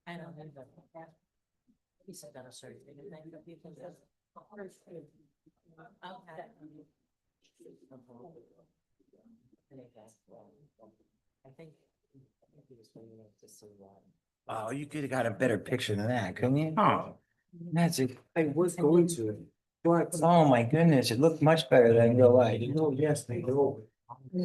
I don't know that. He said that a certain thing. And then people just. I think he was waiting to see one. Oh, you could have got a better picture than that, couldn't you? Oh, That's it. I was going to, but. Oh, my goodness, it looked much better than real life. No, yes, they do. Hey,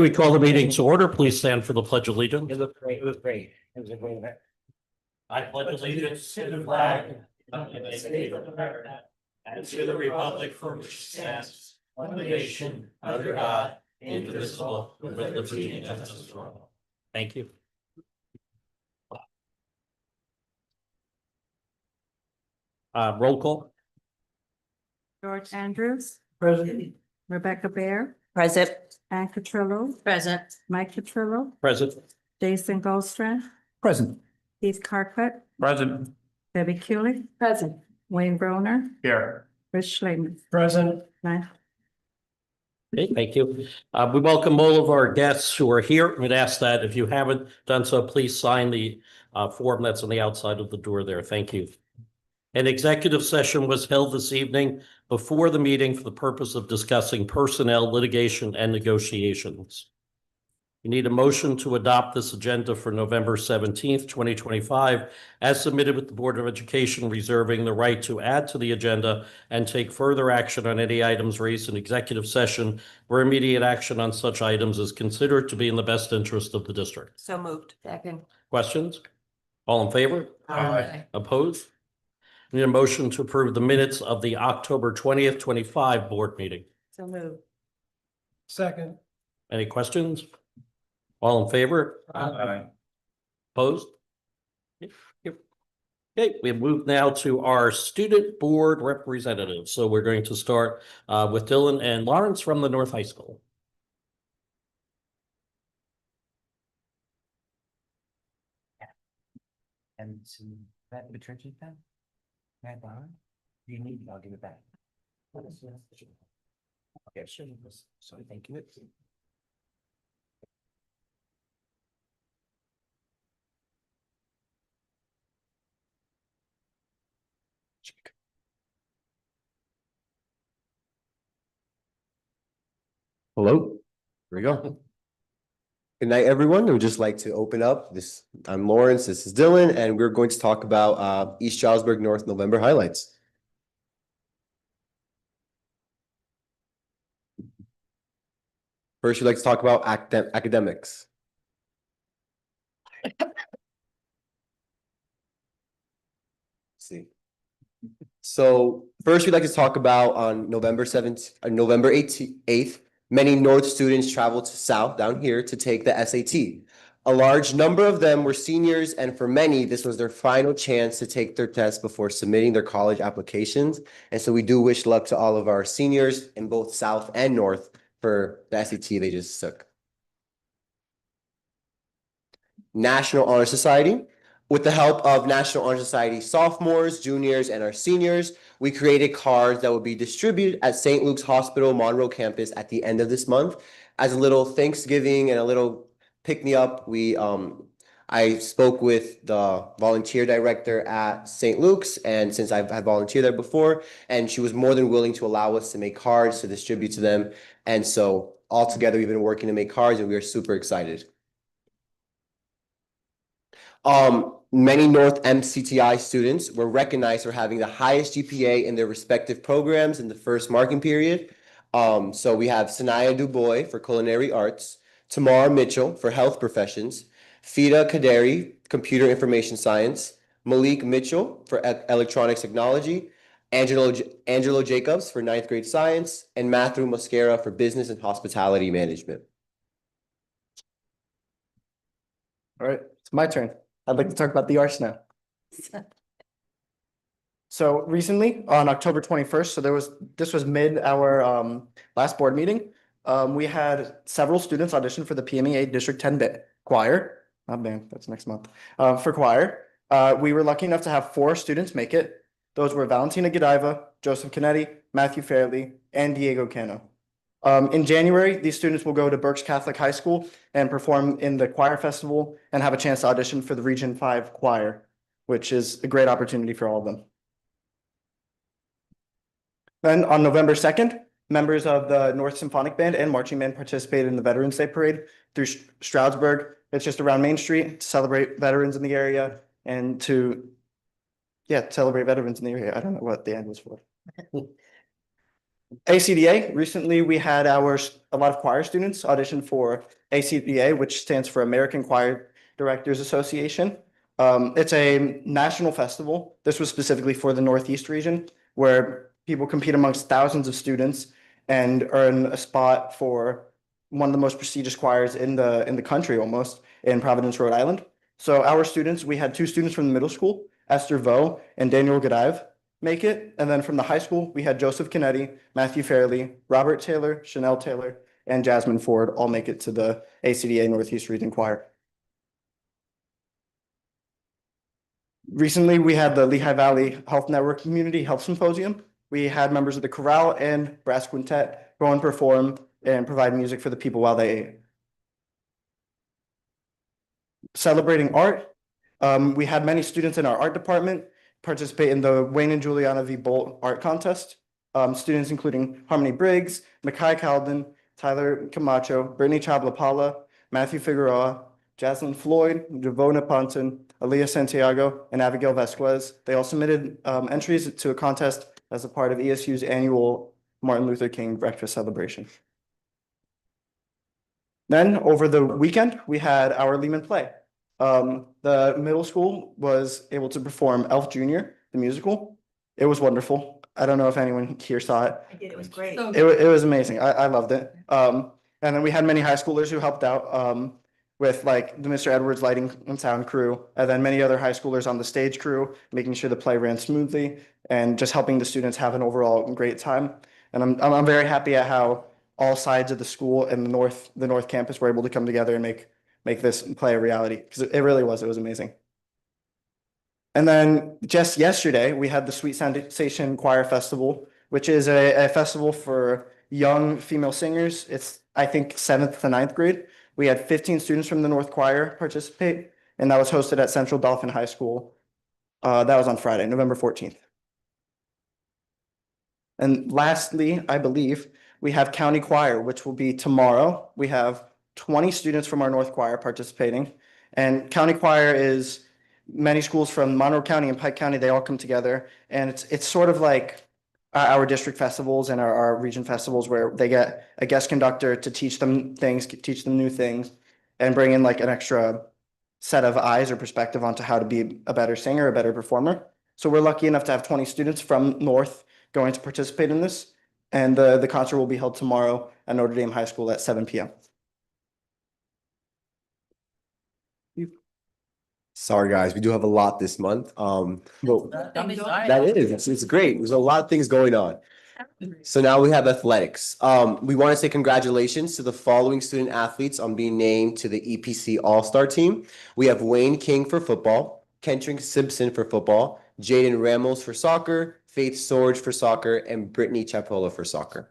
we call the meeting to order. Please stand for the Pledge of Allegiance. It looked great, it was great. It was a great event. I pledge allegiance to the flag of the United States of America and to the republic for which it stands, one nation, under God, indivisible, with liberty and justice for all. Thank you. Roll call. George Andrews, President. Rebecca Bear, Present. Ann Catrillo, Present. Mike Catrillo, Present. Jason Goldstrand, Present. Keith Carcutt, Present. Debbie Kulik. Present. Wayne Broner, Here. Rich Schleiman. Present. Nine. Okay, thank you. We welcome all of our guests who are here. We'd ask that if you haven't done so, please sign the form that's on the outside of the door there. Thank you. An executive session was held this evening before the meeting for the purpose of discussing personnel, litigation, and negotiations. You need a motion to adopt this agenda for November 17th, 2025, as submitted with the Board of Education, reserving the right to add to the agenda and take further action on any items raised in executive session where immediate action on such items is considered to be in the best interest of the district. So moved. Second. Questions? All in favor? Aye. Opposed? Need a motion to approve the minutes of the October 20th, 25 board meeting. So moved. Second. Any questions? All in favor? Aye. Opposed? Yep. Okay, we move now to our student board representatives. So we're going to start with Dylan and Lawrence from the North High School. And some, that detergent pen? Can I borrow it? Do you need it? I'll give it back. Okay, sure. So thank you. Hello, here we go. Good night, everyone. I would just like to open up this. I'm Lawrence, this is Dylan, and we're going to talk about East Stroudsburg North November highlights. First, we'd like to talk about academics. See. So first, we'd like to talk about on November 7th, November 8th, many North students traveled to South down here to take the SAT. A large number of them were seniors, and for many, this was their final chance to take their test before submitting their college applications. And so we do wish luck to all of our seniors in both South and North for the SAT they just took. National Honor Society. With the help of National Honor Society sophomores, juniors, and our seniors, we created cards that will be distributed at St. Luke's Hospital Monroe campus at the end of this month. As a little Thanksgiving and a little pick-me-up, I spoke with the volunteer director at St. Luke's, and since I've had volunteered there before, and she was more than willing to allow us to make cards to distribute to them. And so all together, we've been working to make cards, and we are super excited. Many North MCTI students were recognized for having the highest GPA in their respective programs in the first marking period. So we have Sanaya Dubois for culinary arts, Tamar Mitchell for health professions, Fida Kaderi, computer information science, Malik Mitchell for electronics technology, Angelo Jacobs for 9th grade science, and Matthew Mosquera for business and hospitality management. All right, it's my turn. I'd like to talk about the arts now. So recently, on October 21st, so this was mid our last board meeting. We had several students audition for the PMEA District 10 choir, not band, that's next month. For choir, we were lucky enough to have 4 students make it. Those were Valentina Godiva, Joseph Canetti, Matthew Fairley, and Diego Cano. In January, these students will go to Berks Catholic High School and perform in the choir festival and have a chance to audition for the Region 5 choir, which is a great opportunity for all of them. Then on November 2nd, members of the North Symphonic Band and Marching Band participated in the Veterans Day Parade through Stroudsburg. It's just around Main Street to celebrate veterans in the area and to, celebrate veterans in the area. I don't know what the end was for. ACDA, recently we had a lot of choir students audition for ACDA, which stands for American Choir Directors Association. It's a national festival. This was specifically for the Northeast region, where people compete amongst thousands of students and earn a spot for one of the most prestigious choirs in the country, almost, in Providence, Rhode Island. So our students, we had 2 students from the middle school, Esther Vo and Daniel Godive, make it. And then from the high school, we had Joseph Canetti, Matthew Fairley, Robert Taylor, Chanel Taylor, and Jasmine Ford all make it to the ACDA Northeast Region Choir. Recently, we had the Lehigh Valley Health Network Community Health Symposium. We had members of the chorale and brass quintet go and perform and provide music for the people while they ate. Celebrating art, we had many students in our art department participate in the Wayne and Juliana V. Bolt art contest. Students including Harmony Briggs, Makai Calden, Tyler Camacho, Brittany Chablapala, Matthew Figueroa, Jaslyn Floyd, Devona Ponton, Aaliyah Santiago, and Abigail Vasquez. They all submitted entries to a contest as a part of ESU's annual Martin Luther King breakfast celebration. Then over the weekend, we had our Lehman play. The middle school was able to perform Elf Jr., the musical. It was wonderful. I don't know if anyone here saw it. I did, it was great. It was amazing. I loved it. And then we had many high schoolers who helped out with like the Mr. Edwards lighting and sound crew, and then many other high schoolers on the stage crew, making sure the play ran smoothly and just helping the students have an overall great time. And I'm very happy at how all sides of the school and the North Campus were able to come together and make this play a reality, because it really was. It was amazing. And then just yesterday, we had the Sweet Sensation Choir Festival, which is a festival for young female singers. It's, I think, 7th to 9th grade. We had 15 students from the North Choir participate, and that was hosted at Central Dauphin High School. That was on Friday, November 14th. And lastly, I believe, we have County Choir, which will be tomorrow. We have 20 students from our North Choir participating. And County Choir is many schools from Monroe County and Pike County. They all come together, and it's sort of like our district festivals and our region festivals, where they get a guest conductor to teach them things, teach them new things, and bring in like an extra set of eyes or perspective onto how to be a better singer, a better performer. So we're lucky enough to have 20 students from North going to participate in this. And the concert will be held tomorrow at Notre Dame High School at 7 p.m. Sorry, guys, we do have a lot this month. But that is, it's great. There's a lot of things going on. So now we have athletics. We want to say congratulations to the following student athletes on being named to the EPC All-Star team. We have Wayne King for football, Kendrick Simpson for football, Jaden Ramos for soccer, Faith Sorge for soccer, and Brittany Chapola for soccer.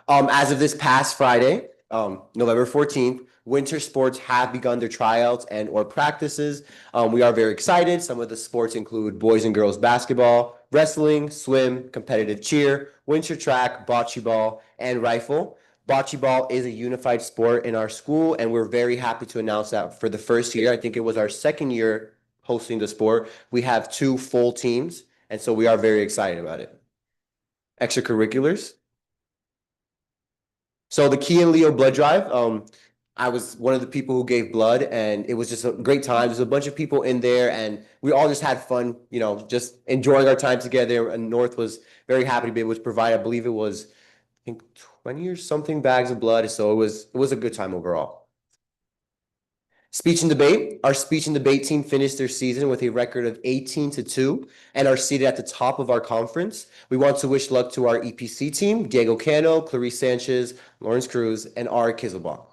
As of this past Friday, November 14th, winter sports have begun their tryouts and or practices. We are very excited. Some of the sports include boys and girls basketball, wrestling, swim, competitive cheer, winter track, bocce ball, and rifle. Bocce ball is a unified sport in our school, and we're very happy to announce that for the first year, I think it was our second year hosting the sport, we have 2 full teams, and so we are very excited about it. Extracurriculars. So the Key and Leo blood drive, I was one of the people who gave blood, and it was just a great time. There's a bunch of people in there, and we all just had fun, you know, just enjoying our time together. And North was very happy to be able to provide, I believe it was, I think 20 or something bags of blood. So it was a good time overall. Speech and debate. Our speech and debate team finished their season with a record of 18-2 and are seated at the top of our conference. We want to wish luck to our EPC team, Diego Cano, Clarice Sanchez, Lawrence Cruz, and Ari Kizelbach.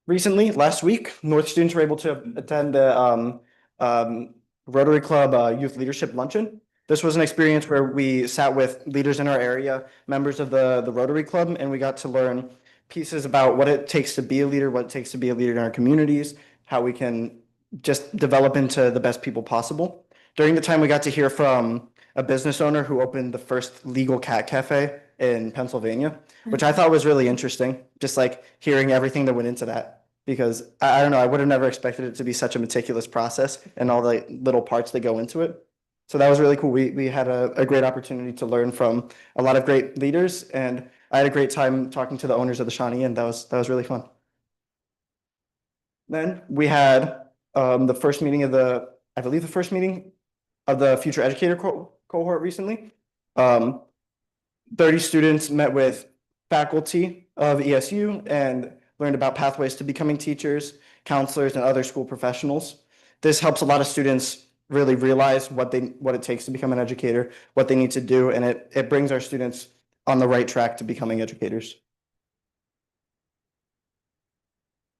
recently, last week, North students were able to attend the Rotary Club Youth Leadership Luncheon. This was an experience where we sat with leaders in our area, members of the Rotary Club, and we got to learn pieces about what it takes to be a leader, what it takes to be a leader in our communities, how we can just develop into the best people possible. During the time, we got to hear from a business owner who opened the first legal cat cafe in Pennsylvania, which I thought was really interesting, just like hearing everything that went into that. Because I don't know, I would have never expected it to be such a meticulous process and all the little parts that go into it. So that was really cool. We had a great opportunity to learn from a lot of great leaders, and I had a great time talking to the owners of the Shawnee, and that was really fun. Then we had the first meeting of I believe the first meeting of the future educator cohort recently. 30 students met with faculty of ESU and learned about pathways to becoming teachers, counselors, and other school professionals. This helps a lot of students really realize what it takes to become an educator, what they need to do, and it brings our students on the right track to becoming educators.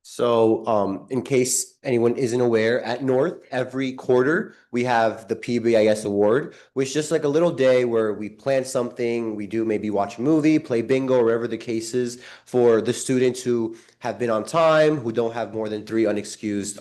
So in case anyone isn't aware, at North, every quarter, we have the PBIS Award, which is just like a little day where we plan something, we do maybe watch a movie, play bingo, or whatever the case is, for the students who have been on time, who don't have more than 3 unexcused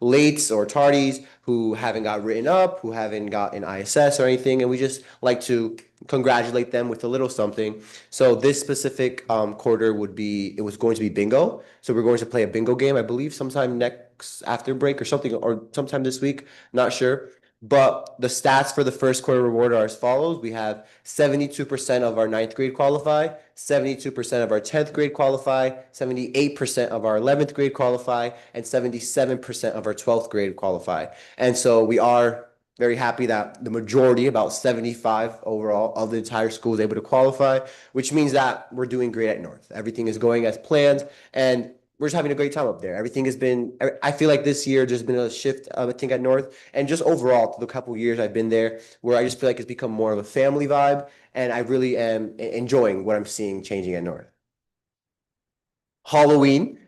lates or tardies, who haven't got written up, who haven't got an ISS or anything, and we just like to congratulate them with a little something. So this specific quarter it was going to be bingo. So we're going to play a bingo game, I believe, sometime next after break or something, or sometime this week, not sure. But the stats for the first quarter reward are as follows. We have 72% of our 9th grade qualify, 72% of our 10th grade qualify, 78% of our 11th grade qualify, and 77% of our 12th grade qualify. And so we are very happy that the majority, about 75 overall, of the entire school is able to qualify, which means that we're doing great at North. Everything is going as planned, and we're just having a great time up there. Everything has been, I feel like this year there's been a shift, I think, at North, and just overall, the couple years I've been there, where I just feel like it's become more of a family vibe, and I really am enjoying what I'm seeing changing at North. Halloween,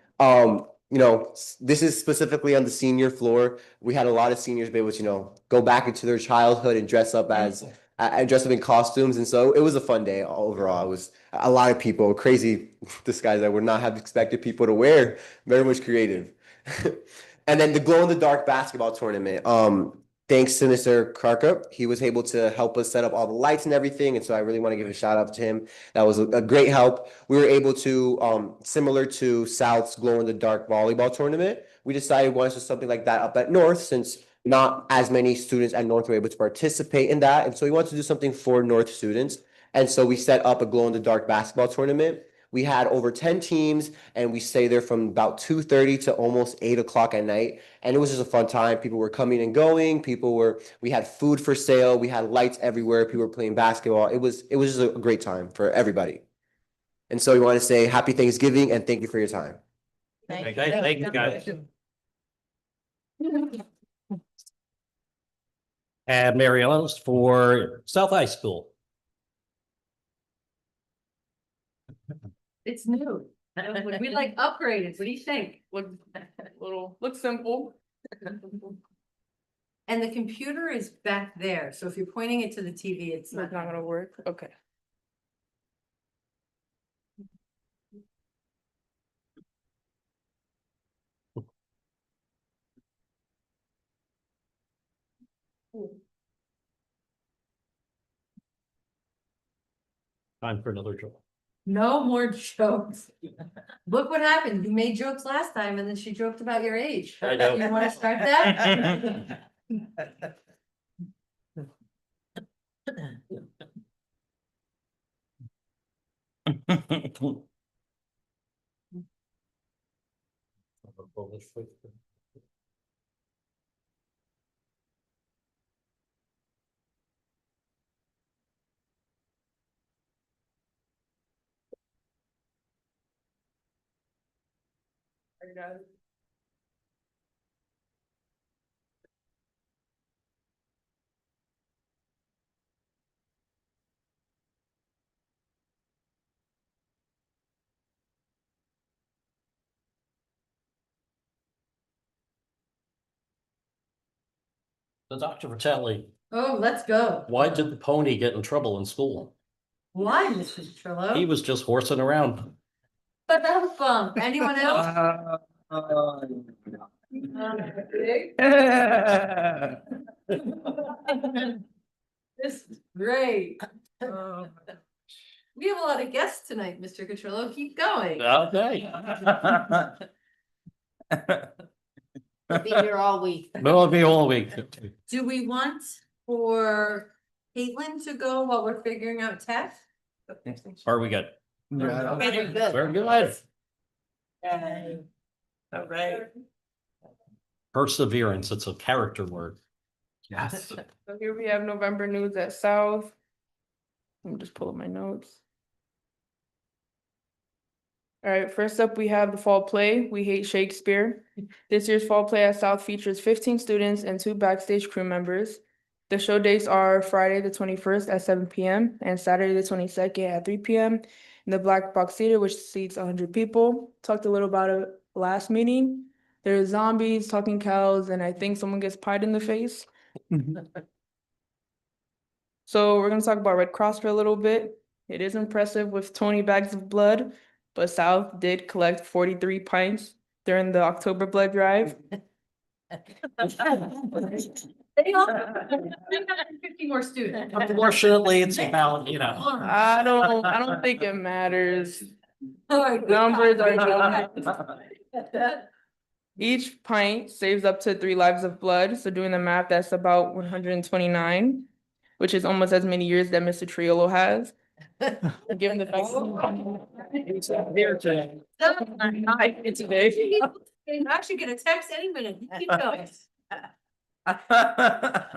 this is specifically on the senior floor. We had a lot of seniors be able to, go back into their childhood and dress up in costumes. And so it was a fun day overall. It was a lot of people, crazy disguises I would not have expected people to wear. Very much creative. And then the glow in the dark basketball tournament. Thanks to Mr. Karka, he was able to help us set up all the lights and everything. And so I really want to give a shout out to him. That was a great help. We were able to, similar to South's glow in the dark volleyball tournament, we decided we wanted something like that up at North, since not as many students at North were able to participate in that. And so we wanted to do something for North students. And so we set up a glow in the dark basketball tournament. We had over 10 teams, and we stayed there from about 2:30 to almost 8 o'clock at night. And it was just a fun time. People were coming and going. We had food for sale. We had lights everywhere. People were playing basketball. It was just a great time for everybody. And so we want to say happy Thanksgiving and thank you for your time. Thank you, guys. And Mary Ellen's for South High School. It's new. We like upgraded. What do you think? Looks simple. And the computer is back there, so if you're pointing it to the TV, it's It's not not. gonna work, okay. Time for another joke. No more jokes. Look what happened. You made jokes last time and then she joked about your age. I know. You wanna start that? So Dr. Fratelli, Oh, let's go. why did the pony get in trouble in school? Why, Mr. Trillo? He was just horsing around. But that was fun. Anyone else? This is great. We have a lot of guests tonight, Mr. Catrillo. Keep going. Okay. Be here all week. Will be all week. Do we want for Caitlin to go while we're figuring out tech? Are we good? Yeah. Okay, good. Very good. All right. Perseverance, it's a character word. Yes. So here we have November news at South. Let me just pull up my notes. All right, first up, we have the fall play, We Hate Shakespeare. This year's fall play at South features 15 students and 2 backstage crew members. The show dates are Friday the 21st at 7 p.m. and Saturday the 22nd at 3 p.m. in the Black Box Theater, which seats 100 people. Talked a little about it last meeting. There's zombies, talking cows, and I think someone gets pied in the face. So we're going to talk about Red Cross for a little bit. It is impressive with 20 bags of blood, but South did collect 43 pints during the October blood drive. They all 50 more students. Unfortunately, it's about, you know. I don't think it matters. All right, Numbers are okay. Each pint saves up to 3 lives of blood. So doing the math, that's about 129, which is almost as many years that Mr. Triolo has. Given the fact he's here today. Not here today. I'm actually gonna text any minute. Keep going.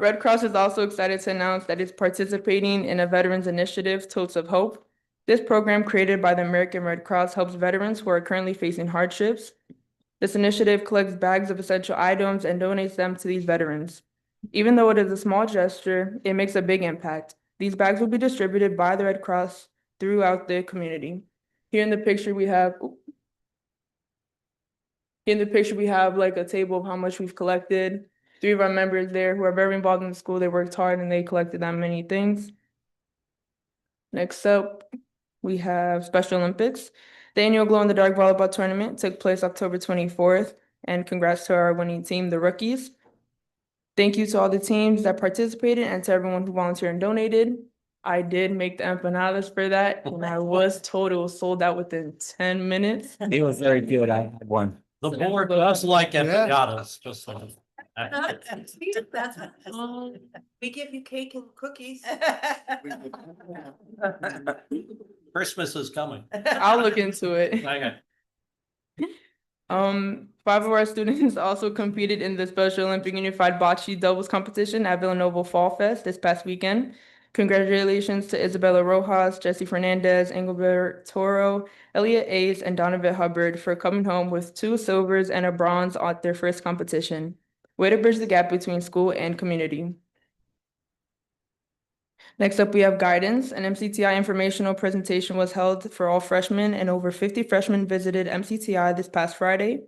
Red Cross is also excited to announce that it's participating in a Veterans Initiative, Totes of Hope. This program created by the American Red Cross helps veterans who are currently facing hardships. This initiative collects bags of essential items and donates them to these veterans. Even though it is a small gesture, it makes a big impact. These bags will be distributed by the Red Cross throughout the community. Here in the picture, we have like a table of how much we've collected. 3 of our members there who are very involved in the school, they worked hard and they collected that many things. Next up, we have Special Olympics. The annual Glow in the Dark Volleyball Tournament took place October 24th, and congrats to our winning team, the Rookies. Thank you to all the teams that participated and to everyone who volunteered and donated. I did make the empanadas for that, and I was told it was sold out within 10 minutes. It was very good. I had one. The board does like empanadas, just so. We give you cake and cookies. Christmas is coming. I'll look into it. Okay. 5 of our students also competed in the Special Olympic Unified Bocce Doubles competition at Villanova Fall Fest this past weekend. Congratulations to Isabella Rojas, Jesse Fernandez, Engelbert Toro, Elliot Ace, and Donovan Hubbard for coming home with 2 silvers and a bronze at their first competition. Way to bridge the gap between school and community. Next up, we have guidance. An MCTI informational presentation was held for all freshmen, and over 50 freshmen visited MCTI this past Friday.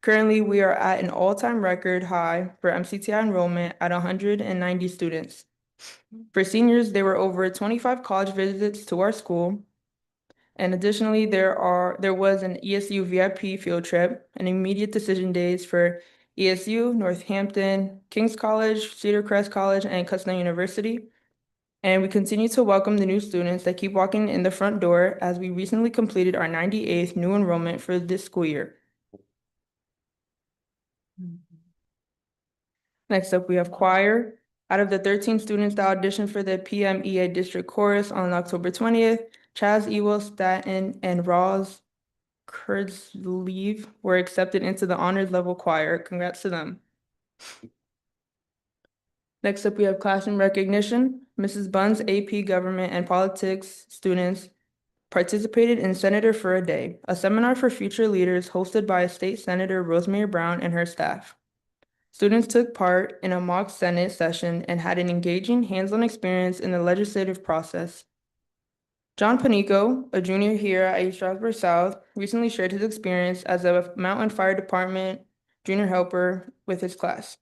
Currently, we are at an all-time record high for MCTI enrollment at 190 students. For seniors, there were over 25 college visits to our school. And additionally, there was an ESU VIP field trip and immediate decision days for ESU, Northampton, King's College, Cedar Crest College, and Kutztown University. And we continue to welcome the new students that keep walking in the front door as we recently completed our 98th new enrollment for this school year. Next up, we have choir. Out of the 13 students that auditioned for the PMEA District Chorus on October 20th, Chaz Ewell Staten and Roz Kurtzleave were accepted into the honors level choir. Congrats to them. Next up, we have classroom recognition. Mrs. Bunn's AP Government and Politics students participated in Senator for a Day, a seminar for future leaders hosted by State Senator Rosemary Brown and her staff. Students took part in a mock Senate session and had an engaging hands-on experience in the legislative process. John Panico, a junior here at East Stroudsburg South, recently shared his experience as a Mountain Fire Department junior helper with his class.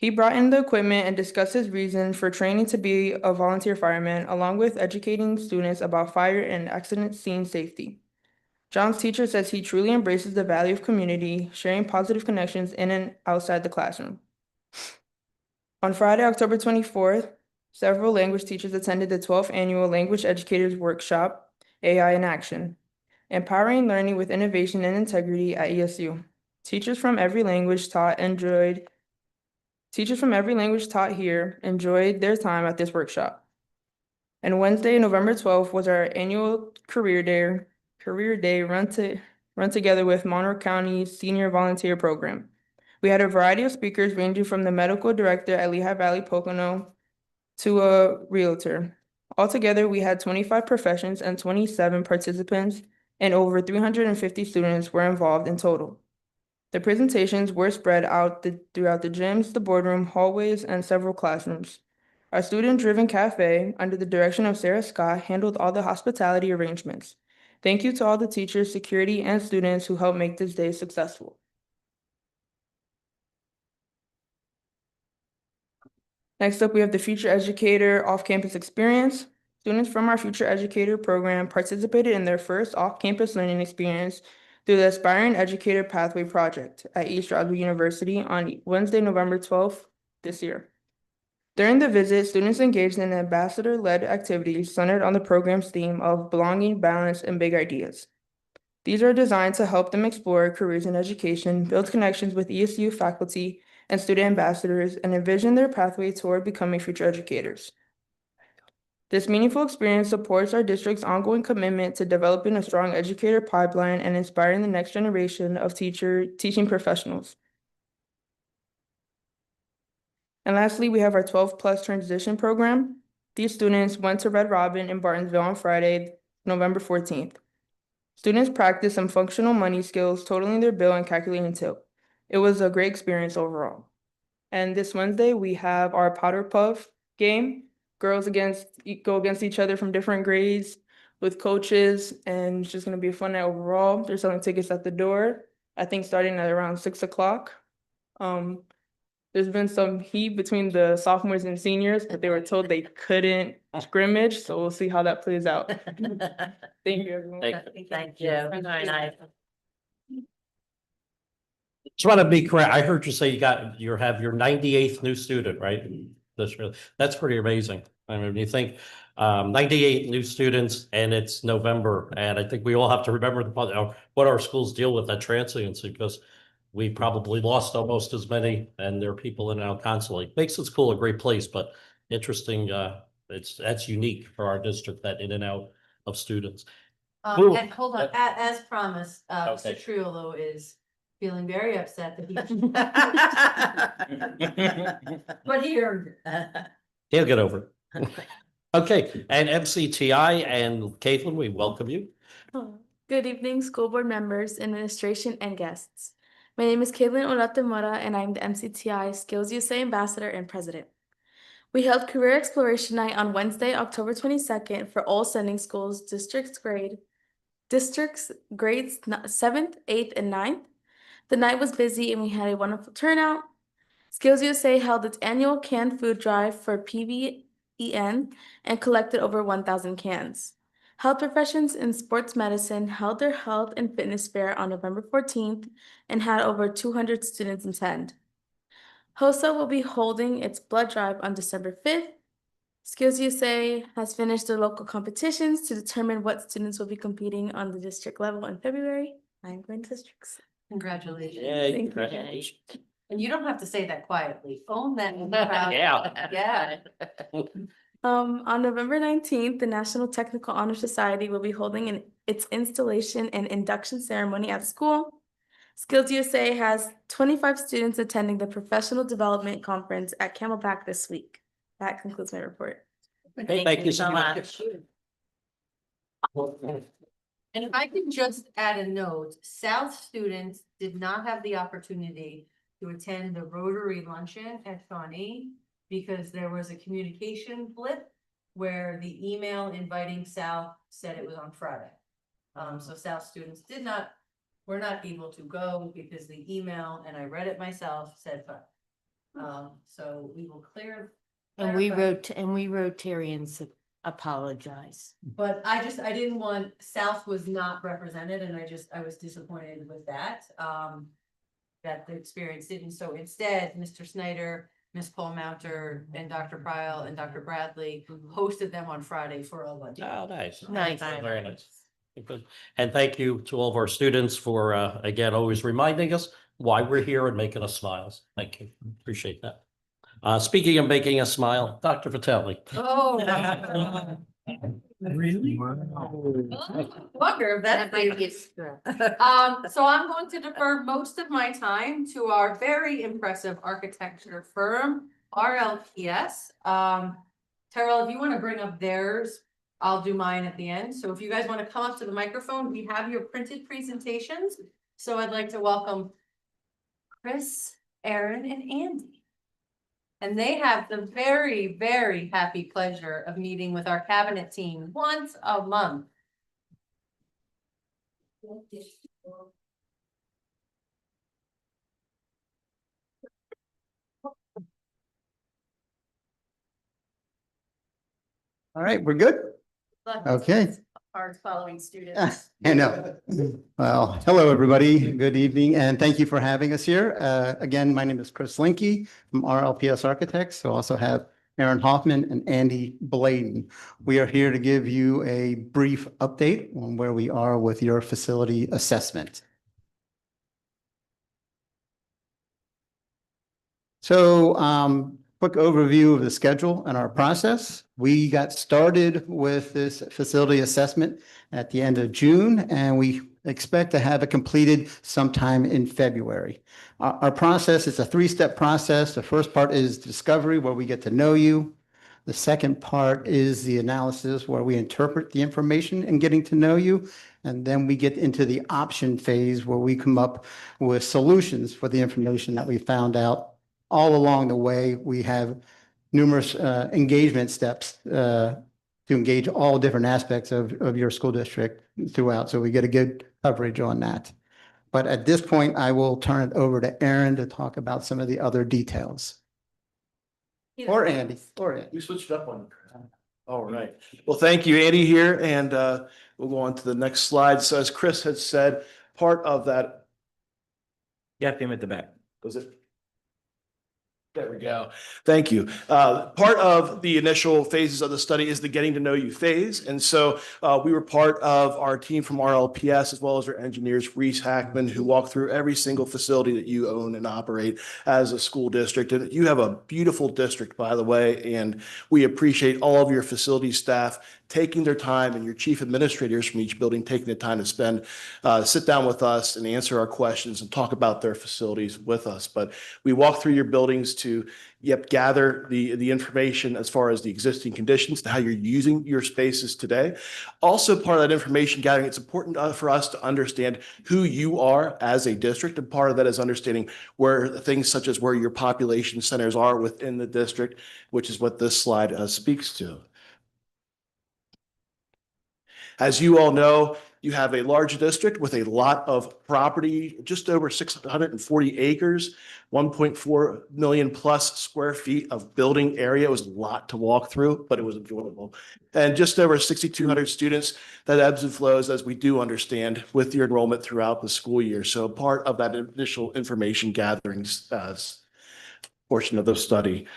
He brought in the equipment and discussed his reason for training to be a volunteer fireman, along with educating students about fire and accident scene safety. John's teacher says he truly embraces the value of community, sharing positive connections in and outside the classroom. On Friday, October 24th, several language teachers attended the 12th Annual Language Educators Workshop, AI in Action, Empowering Learning with Innovation and Integrity at ESU. Teachers from every language taught here enjoyed their time at this workshop. And Wednesday, November 12th, was our annual career day run together with Monroe County's Senior Volunteer Program. We had a variety of speakers ranging from the medical director at Lehigh Valley Pocono to a realtor. Altogether, we had 25 professions and 27 participants, and over 350 students were involved in total. The presentations were spread out throughout the gyms, the boardroom, hallways, and several classrooms. Our student-driven cafe, under the direction of Sarah Scott, handled all the hospitality arrangements. Thank you to all the teachers, security, and students who helped make this day successful. Next up, we have the Future Educator Off-Campus Experience. Students from our Future Educator program participated in their first off-campus learning experience through the Aspiring Educator Pathway Project at East Stroudsburg University on Wednesday, November 12th this year. During the visit, students engaged in ambassador-led activities centered on the program's theme of belonging, balance, and big ideas. These are designed to help them explore careers in education, build connections with ESU faculty and student ambassadors, and envision their pathway toward becoming future educators. This meaningful experience supports our district's ongoing commitment to developing a strong educator pipeline and inspiring the next generation of teaching professionals. And lastly, we have our 12+ transition program. These students went to Red Robin in Bartonsville on Friday, November 14th. Students practiced some functional money skills, totaling their bill and calculating tip. It was a great experience overall. And this Wednesday, we have our Powder Puff game. Girls go against each other from different grades with coaches, and it's just going to be a fun night overall. They're selling tickets at the door, I think starting at around 6 o'clock. There's been some heat between the sophomores and seniors, but they were told they couldn't scrimmage, so we'll see how that plays out. Thank you, everyone. Thank you. Very nice. Just want to be correct. I heard you say you have your 98th new student, right? That's pretty amazing. I mean, you think 98 new students and it's November, and I think we all have to remember what our schools deal with that transiency, because we probably lost almost as many, and there are people in and out constantly. Makes the school a great place, but interesting. That's unique for our district, that in and out of students. Ooh. And hold on, as promised, Okay. Mr. Triolo is feeling very upset that he. But he earned it. He'll get over it. Okay, and MCTI and Caitlin, we welcome you. Good evening, school board members, administration, and guests. My name is Caitlin Olate Mora, and I'm the MCTI Skills USA Ambassador and President. We held Career Exploration Night on Wednesday, October 22nd for all sending schools, districts grades 7th, 8th, and 9th. The night was busy and we had a wonderful turnout. Skills USA held its annual canned food drive for PVEN and collected over 1,000 cans. Health professions in sports medicine held their health and fitness fair on November 14th and had over 200 students attend. HOSA will be holding its blood drive on December 5th. Skills USA has finished their local competitions to determine what students will be competing on the district level in February. I'm going to districts. Congratulations. Yay, Thank you. congratulations. And you don't have to say that quietly. Own that. Yeah. Yeah. On November 19th, the National Technical Honor Society will be holding its installation and induction ceremony at school. Skills USA has 25 students attending the Professional Development Conference at Camelback this week. That concludes my report. Thank you so much. And if I could just add a note, South students did not have the opportunity to attend the Rotary luncheon at Shawnee because there was a communication blip where the email inviting South said it was on Friday. So South students were not able to go because the email, and I read it myself, said Friday. So we will clear. And we clarify. and we Rotarians apologize. But I didn't want, South was not represented and I was disappointed with that. That the experience didn't, so instead, Mr. Snyder, Ms. Paul Mounter, and Dr. Pyle and Dr. Bradley hosted them on Friday for a lunch. Oh, nice. Nice. Very nice. Good. And thank you to all of our students for, again, always reminding us why we're here and making us smile. Thank you. Appreciate that. Speaking of making us smile, Dr. Vitelli. Oh. Really? Wonder if that gets. so I'm going to defer most of my time to our very impressive architecture firm, RLPS. Terrell, if you want to bring up theirs, I'll do mine at the end. So if you guys want to come up to the microphone, we have your printed presentations. So I'd like to welcome Chris, Aaron, and Andy. And they have the very, very happy pleasure of meeting with our cabinet team once a month. All right, we're good? Okay. Hard following students. I know. Well, hello, everybody. Good evening, and thank you for having us here. Again, my name is Chris Linke from RLPS Architects. So also have Aaron Hoffman and Andy Bladen. We are here to give you a brief update on where we are with your facility assessment. So, quick overview of the schedule and our process. We got started with this facility assessment at the end of June, and we expect to have it completed sometime in February. Our process is a three-step process. The first part is discovery, where we get to know you. The second part is the analysis, where we interpret the information and getting to know you. And then we get into the option phase, where we come up with solutions for the information that we found out. All along the way, we have numerous engagement steps to engage all different aspects of your school district throughout. So we get a good coverage on that. But at this point, I will turn it over to Aaron to talk about some of the other details. Or Andy, We switched up on. All right. Well, thank you, Andy here, and we'll go on to the next slide. So as Chris had said, part of that. You have him at the back. Was it? There we go. Thank you. Part of the initial phases of the study is the getting to know you phase. And so we were part of our team from RLPS, as well as our engineers, Reese Hackman, who walked through every single facility that you own and operate as a school district. And you have a beautiful district, by the way, and we appreciate all of your facility staff taking their time, and your chief administrators from each building taking the time to sit down with us and answer our questions and talk about their facilities with us. But we walk through your buildings to gather the information as far as the existing conditions, to how you're using your spaces today. Also, part of that information gathering, it's important for us to understand who you are as a district, and part of that is understanding where things such as where your population centers are within the district, which is what this slide speaks to. As you all know, you have a large district with a lot of property, just over 640 acres, 1.4 million plus square feet of building area. It was a lot to walk through, but it was enjoyable. And just over 6,200 students. That ebbs and flows, as we do understand, with your enrollment throughout the school year. So part of that initial information gathering portion of the study.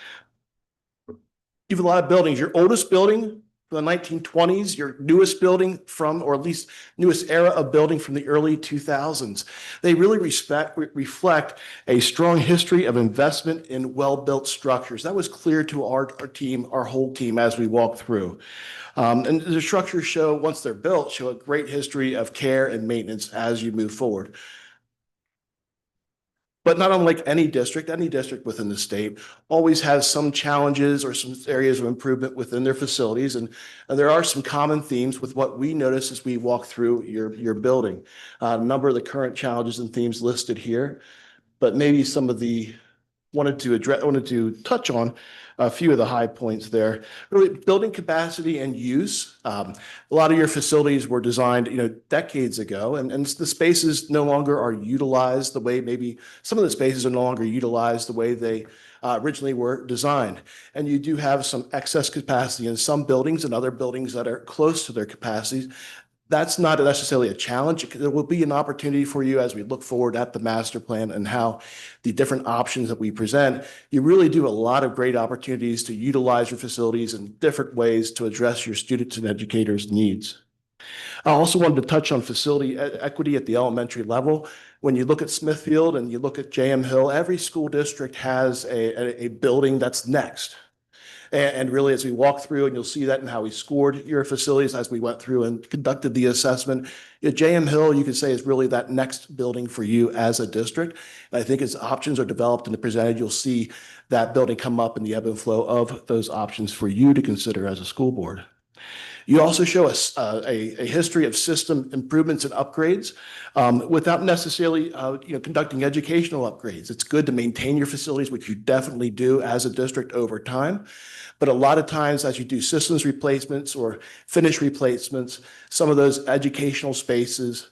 You have a lot of buildings. Your oldest building from the 1920s, your newest building from, or at least newest era of building from the early 2000s. They really reflect a strong history of investment in well-built structures. That was clear to our team, our whole team, as we walked through. And the structures show, once they're built, show a great history of care and maintenance as you move forward. But not unlike any district within the state always has some challenges or some areas of improvement within their facilities. And there are some common themes with what we notice as we walk through your building. A number of the current challenges and themes listed here, but maybe some of the wanted to touch on a few of the high points there. Really, building capacity and use. A lot of your facilities were designed, decades ago, and the spaces no longer are utilized the way maybe some of the spaces are no longer utilized the way they originally were designed. And you do have some excess capacity in some buildings and other buildings that are close to their capacities. That's not necessarily a challenge. There will be an opportunity for you as we look forward at the master plan and how the different options that we present. You really do a lot of great opportunities to utilize your facilities in different ways to address your students and educators' needs. I also wanted to touch on facility equity at the elementary level. When you look at Smithfield and you look at JM Hill, every school district has a building that's next. And really, as we walk through, and you'll see that in how we scored your facilities as we went through and conducted the assessment. JM Hill, you could say, is really that next building for you as a district. And I think as options are developed and presented, you'll see that building come up in the ebb and flow of those options for you to consider as a school board. You also show us a history of system improvements and upgrades without necessarily conducting educational upgrades. It's good to maintain your facilities, which you definitely do as a district over time. But a lot of times as you do systems replacements or finish replacements, some of those educational spaces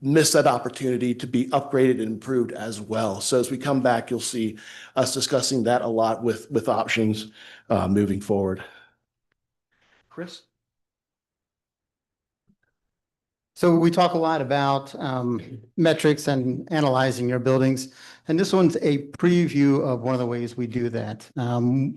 miss that opportunity to be upgraded and improved as well. So as we come back, you'll see us discussing that a lot with options moving forward. Chris? So we talk a lot about metrics and analyzing your buildings, and this one's a preview of one of the ways we do that.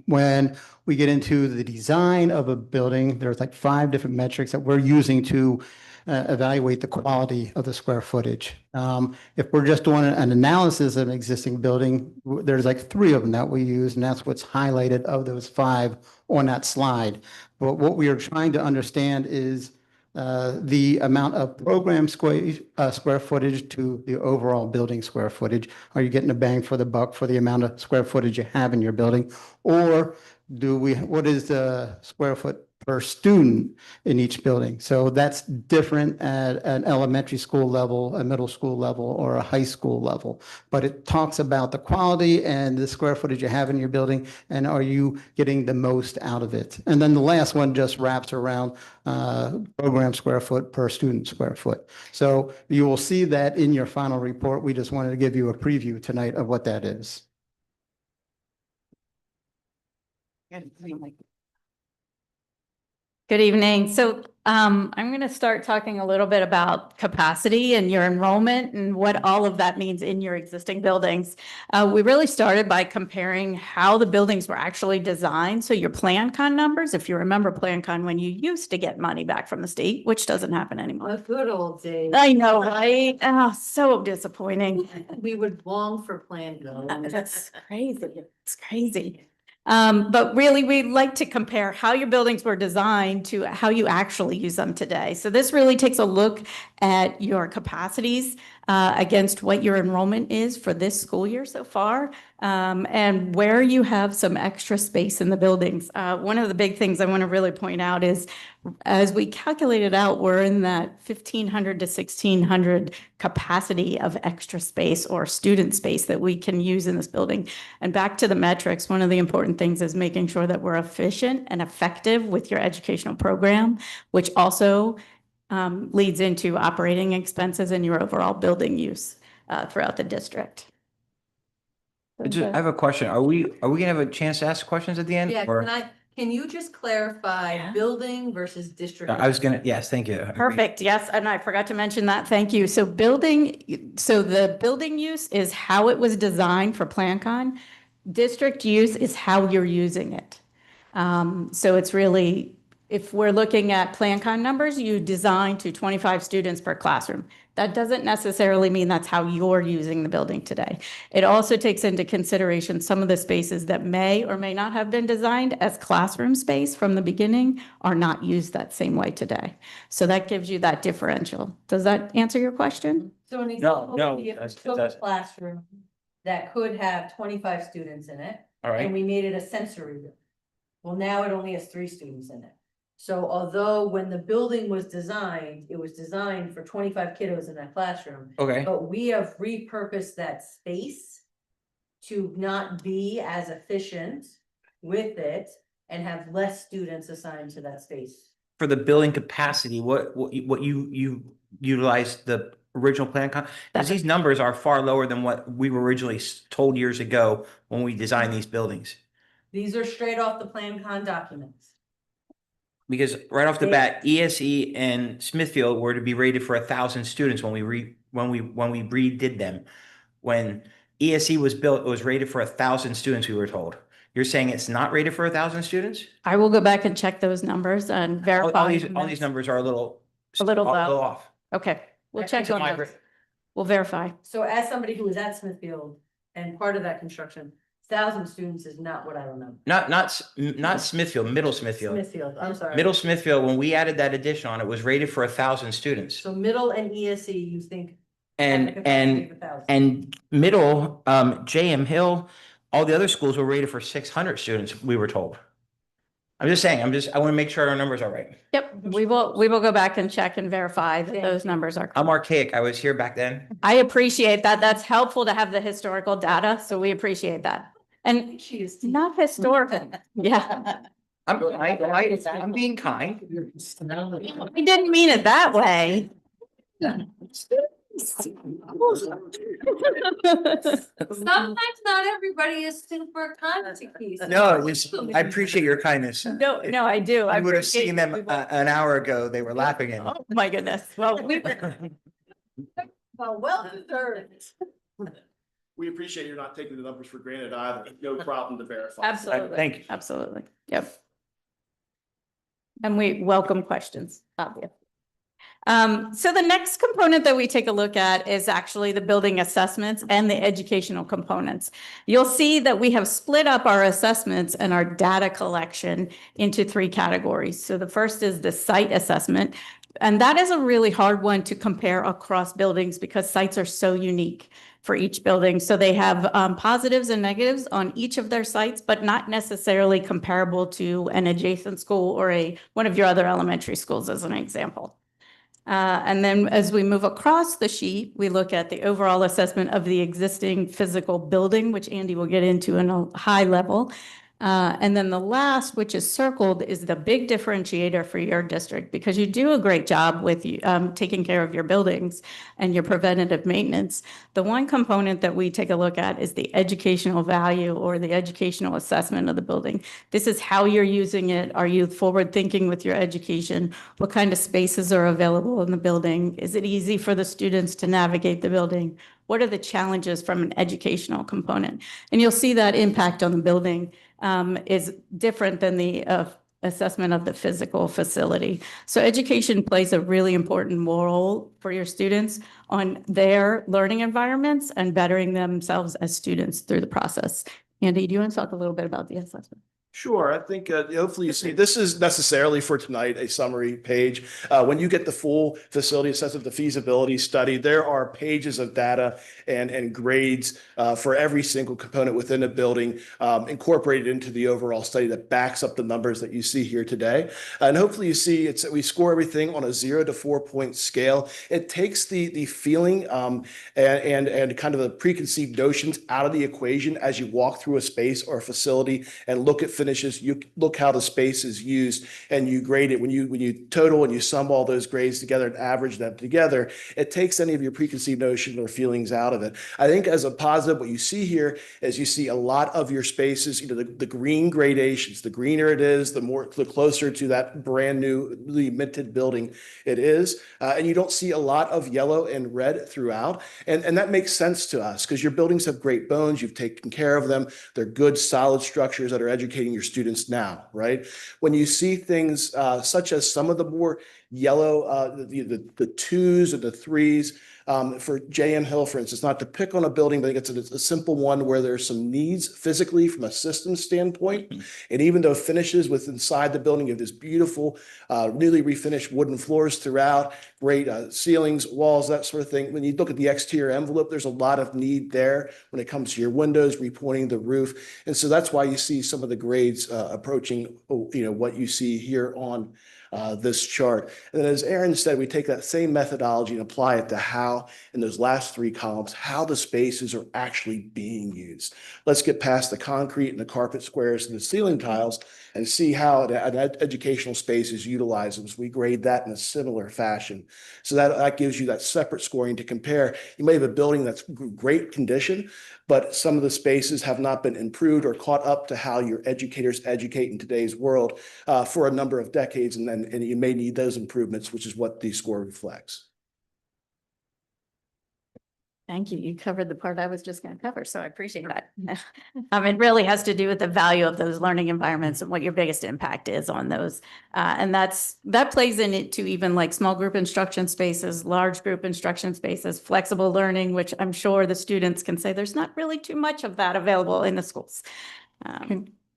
When we get into the design of a building, there's like 5 different metrics that we're using to evaluate the quality of the square footage. If we're just doing an analysis of an existing building, there's like 3 of them that we use, and that's what's highlighted of those 5 on that slide. But what we are trying to understand is the amount of program square footage to the overall building square footage. Are you getting a bang for the buck for the amount of square footage you have in your building? Or what is the square foot per student in each building? So that's different at an elementary school level, a middle school level, or a high school level. But it talks about the quality and the square footage you have in your building, and are you getting the most out of it? And then the last one just wraps around program square foot per student square foot. So you will see that in your final report. We just wanted to give you a preview tonight of what that is. Good evening. So I'm going to start talking a little bit about capacity and your enrollment and what all of that means in your existing buildings. We really started by comparing how the buildings were actually designed. So your Plan Con numbers, if you remember Plan Con when you used to get money back from the state, which doesn't happen anymore. The good old days. I know, right? Oh, so disappointing. We would long for Plan Go. That's crazy. It's crazy. But really, we like to compare how your buildings were designed to how you actually use them today. So this really takes a look at your capacities against what your enrollment is for this school year so far, and where you have some extra space in the buildings. One of the big things I want to really point out is, as we calculated out, we're in that 1,500 to 1,600 capacity of extra space or student space that we can use in this building. And back to the metrics, one of the important things is making sure that we're efficient and effective with your educational program, which also leads into operating expenses and your overall building use throughout the district. I have a question. Are we gonna have a chance to ask questions at the end? Yeah, Or can you just clarify Yeah. building versus district? I was gonna, yes, thank you. Perfect. Yes, and I forgot to mention that. Thank you. So the building use is how it was designed for PlanCon. District use is how you're using it. So it's really, if we're looking at PlanCon numbers, you design to 25 students per classroom. That doesn't necessarily mean that's how you're using the building today. It also takes into consideration some of the spaces that may or may not have been designed as classroom space from the beginning are not used that same way today. So that gives you that differential. Does that answer your question? So an No, example no, would be if we it took a doesn't. classroom that could have 25 students in it, All and right, we made it a sensory room. Well, now it only has 3 students in it. So although when the building was designed, it was designed for 25 kiddos in that classroom, okay, but we have repurposed that space to not be as efficient with it and have less students assigned to that space. For the building capacity, what you utilized the original plan, because these numbers are far lower than what we were originally told years ago when we designed these buildings. These are straight off the Plan Con documents. Because right off the bat, ESE and Smithfield were to be rated for 1,000 students when we redid them. When ESE was built, it was rated for 1,000 students, we were told. You're saying it's not rated for 1,000 students? I will go back and check those numbers and verify. All these numbers are a little low. off. Okay, we'll check on My- those. We'll verify. So as somebody who was at Smithfield and part of that construction, 1,000 students is not what I remember. Not Smithfield, Middle Smithfield. Smithfield, I'm sorry. Middle Smithfield, when we added that addition on, it was rated for 1,000 students. So middle and ESE, you think? And middle, JM Hill, all the other schools were rated for 600 students, we were told. I'm just saying, I want to make sure our numbers are right. Yep, we will go back and check and verify that those numbers are correct. I'm archaic. I was here back then. I appreciate that. That's helpful to have the historical data, so we appreciate that. And not historical, yeah. I'm being kind. I didn't mean it that way. Sometimes not everybody is super kind to Keith. No, I appreciate your kindness. No, I do. I I would have appreciate seen them an hour ago. They were laughing at me. Oh, my goodness. Well, Well deserved. We appreciate you're not taking the numbers for granted either. No problem to verify. absolutely. Thank you. Absolutely. Yep. And we welcome questions, obviously. So the next component that we take a look at is actually the building assessments and the educational components. You'll see that we have split up our assessments and our data collection into 3 categories. So the first is the site assessment, and that is a really hard one to compare across buildings because sites are so unique for each building. So they have positives and negatives on each of their sites, but not necessarily comparable to an adjacent school or one of your other elementary schools as an example. And then as we move across the sheet, we look at the overall assessment of the existing physical building, which Andy will get into in a high level. And then the last, which is circled, is the big differentiator for your district because you do a great job with taking care of your buildings and your preventative maintenance. The one component that we take a look at is the educational value or the educational assessment of the building. This is how you're using it. Are you forward thinking with your education? What kind of spaces are available in the building? Is it easy for the students to navigate the building? What are the challenges from an educational component? And you'll see that impact on the building is different than the assessment of the physical facility. So education plays a really important role for your students on their learning environments and bettering themselves as students through the process. Andy, do you want to talk a little bit about the assessment? Sure. I think hopefully you see this is necessarily for tonight a summary page. When you get the full facility assessment, the feasibility study, there are pages of data and grades for every single component within a building incorporated into the overall study that backs up the numbers that you see here today. And hopefully you see we score everything on a 0 to 4 point scale. It takes the feeling and kind of the preconceived notions out of the equation as you walk through a space or a facility and look at finishes, you look how the space is used and you grade it. When you total and you sum all those grades together and average them together, it takes any of your preconceived notion or feelings out of it. I think as a positive, what you see here is you see a lot of your spaces, the green gradations, the greener it is, the closer to that brand new, really minted building it is. And you don't see a lot of yellow and red throughout. And that makes sense to us because your buildings have great bones. You've taken care of them. They're good, solid structures that are educating your students now, right? When you see things such as some of the more yellow, the 2s and the 3s, for JM Hill, for instance, not to pick on a building, but I think it's a simple one where there's some needs physically from a systems standpoint. And even though finishes with inside the building, you have this beautiful, newly refinished wooden floors throughout, great ceilings, walls, that sort of thing. When you look at the exterior envelope, there's a lot of need there when it comes to your windows, repointing the roof. And so that's why you see some of the grades approaching, what you see here on this chart. And then as Aaron said, we take that same methodology and apply it to how, in those last three columns, how the spaces are actually being used. Let's get past the concrete and the carpet squares and the ceiling tiles and see how an educational space is utilized as we grade that in a similar fashion. So that gives you that separate scoring to compare. You may have a building that's great condition, but some of the spaces have not been improved or caught up to how your educators educate in today's world for a number of decades, and you may need those improvements, which is what the score reflects. Thank you. You covered the part I was just going to cover, so I appreciate that. It really has to do with the value of those learning environments and what your biggest impact is on those. And that plays into even like small group instruction spaces, large group instruction spaces, flexible learning, which I'm sure the students can say there's not really too much of that available in the schools. I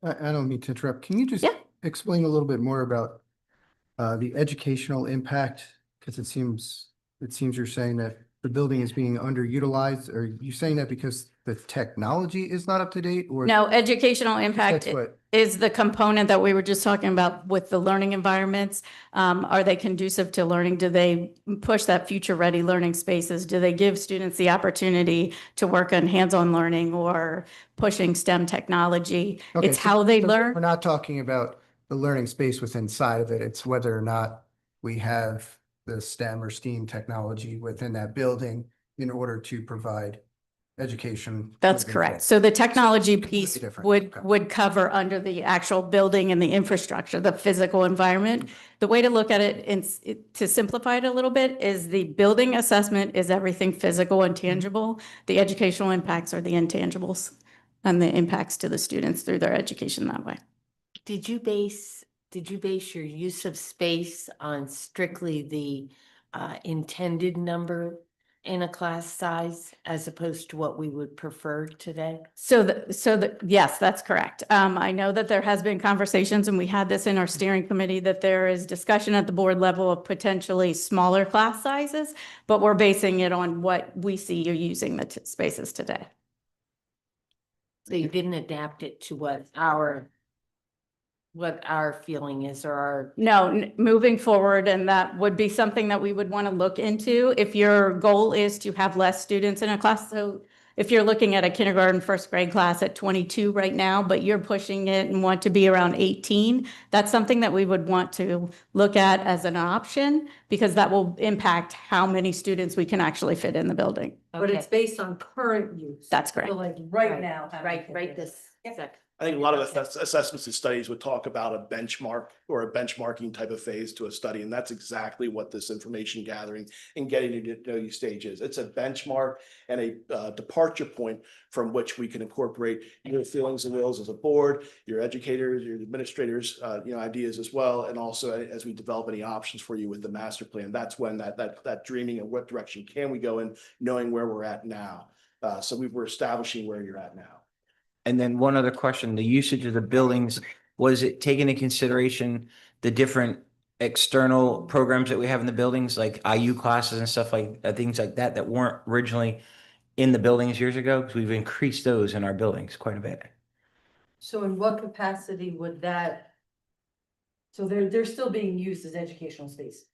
don't mean to interrupt. Can you just Yeah. explain a little bit more about the educational impact? Because it seems you're saying that the building is being underutilized. Are you saying that because the technology is not up to date, or? No, educational impact That's what, is the component that we were just talking about with the learning environments. Are they conducive to learning? Do they push that future-ready learning spaces? Do they give students the opportunity to work on hands-on learning or pushing STEM technology? okay, It's so- how they so learn. We're not talking about the learning space within inside of it. It's whether or not we have the STEM or STEAM technology within that building in order to provide education. That's moving correct. forward. So the technology Completely piece different. would, Okay. would cover under the actual building and the infrastructure, the physical environment. The way to look at it, to simplify it a little bit, is the building assessment is everything physical and tangible. The educational impacts are the intangibles and the impacts to the students through their education that way. Did you base your use of space on strictly the intended number in a class size as opposed to what we would prefer today? Yes, that's correct. I know that there has been conversations, and we had this in our steering committee, that there is discussion at the board level of potentially smaller class sizes, but we're basing it on what we see you're using the spaces today. So you didn't adapt it to what our feeling is, or our. No, moving forward, and that would be something that we would want to look into if your goal is to have less students in a class. So if you're looking at a kindergarten, first grade class at 22 right now, but you're pushing it and want to be around 18, that's something that we would want to look at as an option, because that will impact how many students we can actually fit in the building. But it's based on current use. That's correct. So like right now. how many Right kids? this second. I think a lot of assessments and studies would talk about a benchmark or a benchmarking type of phase to a study. And that's exactly what this information gathering and getting to know you stage is. It's a benchmark and a departure point from which we can incorporate your feelings and wills as a board, your educators, your administrators, ideas as well. And also as we develop any options for you with the master plan, that's when that dreaming of what direction can we go in, knowing where we're at now. So we're establishing where you're at now. And then one other question, the usage of the buildings, was it taken into consideration the different external programs that we have in the buildings, like IU classes and stuff like things like that, that weren't originally in the buildings years ago? Because we've increased those in our buildings quite a bit. So in what capacity would that? So they're still being used as educational space.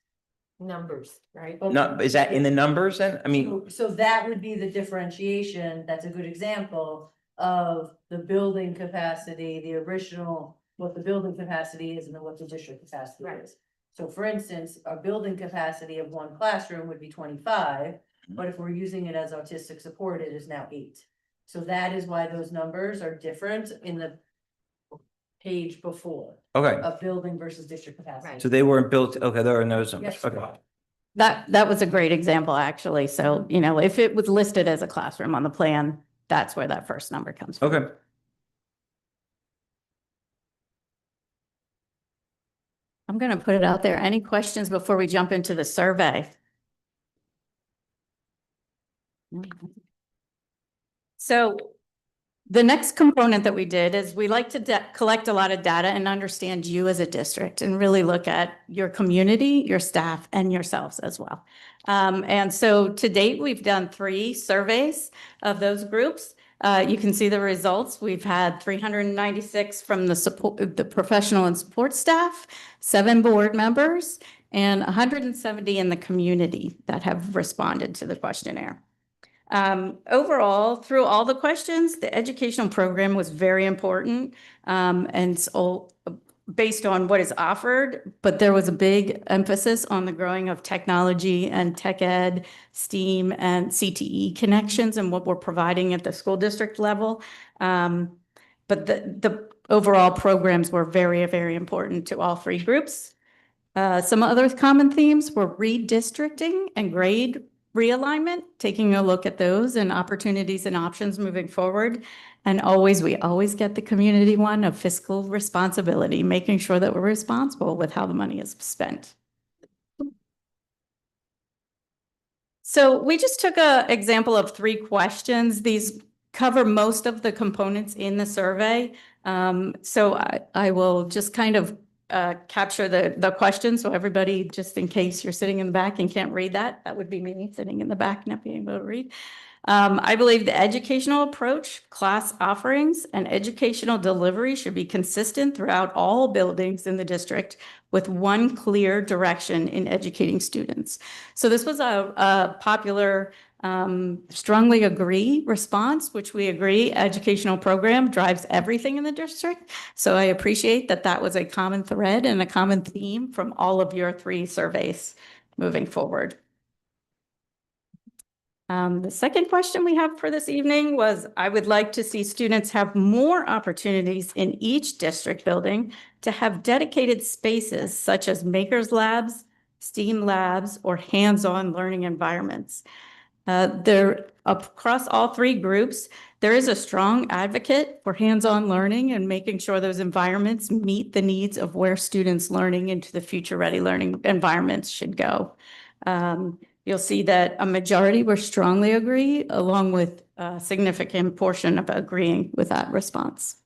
Numbers, right? No, is that in the numbers then? I mean, So that would be the differentiation. That's a good example of the building capacity, the original, what the building capacity is and then what the district capacity Right. is. So for instance, our building capacity of one classroom would be 25, but if we're using it as autistic support, it is now 8. So that is why those numbers are different in the page before okay, of building versus district capacity. so they weren't built, okay, there are those numbers, Yes. okay. That was a great example, actually. So, if it was listed as a classroom on the plan, that's where that first number comes from. Okay. I'm going to put it out there. Any questions before we jump into the survey? So the next component that we did is we like to collect a lot of data and understand you as a district and really look at your community, your staff, and yourselves as well. And so to date, we've done 3 surveys of those groups. You can see the results. We've had 396 from the professional and support staff, 7 board members, and 170 in the community that have responded to the questionnaire. Overall, through all the questions, the educational program was very important, and so based on what is offered, but there was a big emphasis on the growing of technology and tech ed, STEAM, and CTE connections and what we're providing at the school district level. But the overall programs were very, very important to all 3 groups. Some other common themes were redistricting and grade realignment, taking a look at those and opportunities and options moving forward. And we always get the community one of fiscal responsibility, making sure that we're responsible with how the money is spent. So we just took an example of 3 questions. These cover most of the components in the survey. So I will just kind of capture the question. So everybody, just in case you're sitting in the back and can't read that would be me sitting in the back, not being able to read. I believe the educational approach, class offerings, and educational delivery should be consistent throughout all buildings in the district with one clear direction in educating students. So this was a popular strongly agree response, which we agree educational program drives everything in the district. So I appreciate that was a common thread and a common theme from all of your 3 surveys moving forward. The second question we have for this evening was, I would like to see students have more opportunities in each district building to have dedicated spaces such as makers labs, STEAM labs, or hands-on learning environments. Across all 3 groups, there is a strong advocate for hands-on learning and making sure those environments meet the needs of where students learning into the future-ready learning environments should go. You'll see that a majority were strongly agree, along with a significant portion of agreeing with that response.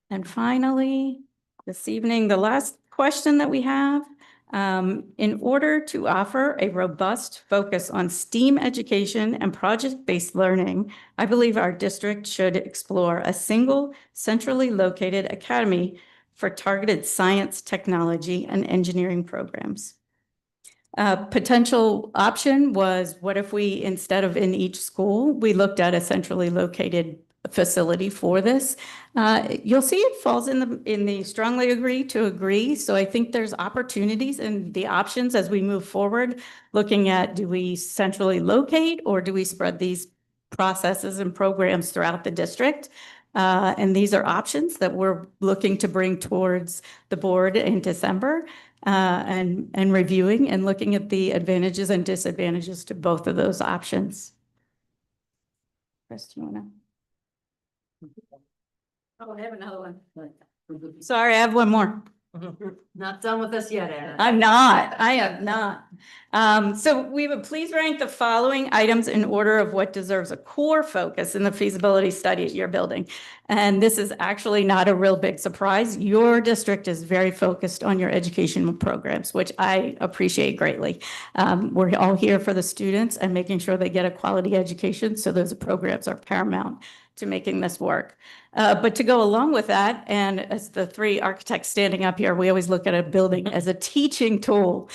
And finally, this evening, the last question that we have, in order to offer a robust focus on STEAM education and project-based learning, I believe our district should explore a single centrally located academy for targeted science, technology, and engineering programs. Potential option was, what if we, instead of in each school, we looked at a centrally located facility for this? You'll see it falls in the strongly agree to agree. So I think there's opportunities and the options as we move forward, looking at, do we centrally locate or do we spread these processes and programs throughout the district? And these are options that we're looking to bring towards the board in December. And reviewing and looking at the advantages and disadvantages to both of those options. Chris, do you want to? Oh, I have another one. Sorry, I have one more. Not done with us yet, Anna. I am not. So we would please rank the following items in order of what deserves a core focus in the feasibility study at your building. And this is actually not a real big surprise. Your district is very focused on your educational programs, which I appreciate greatly. We're all here for the students and making sure they get a quality education. So those programs are paramount to making this work. But to go along with that, and as the 3 architects standing up here, we always look at a building as a teaching tool.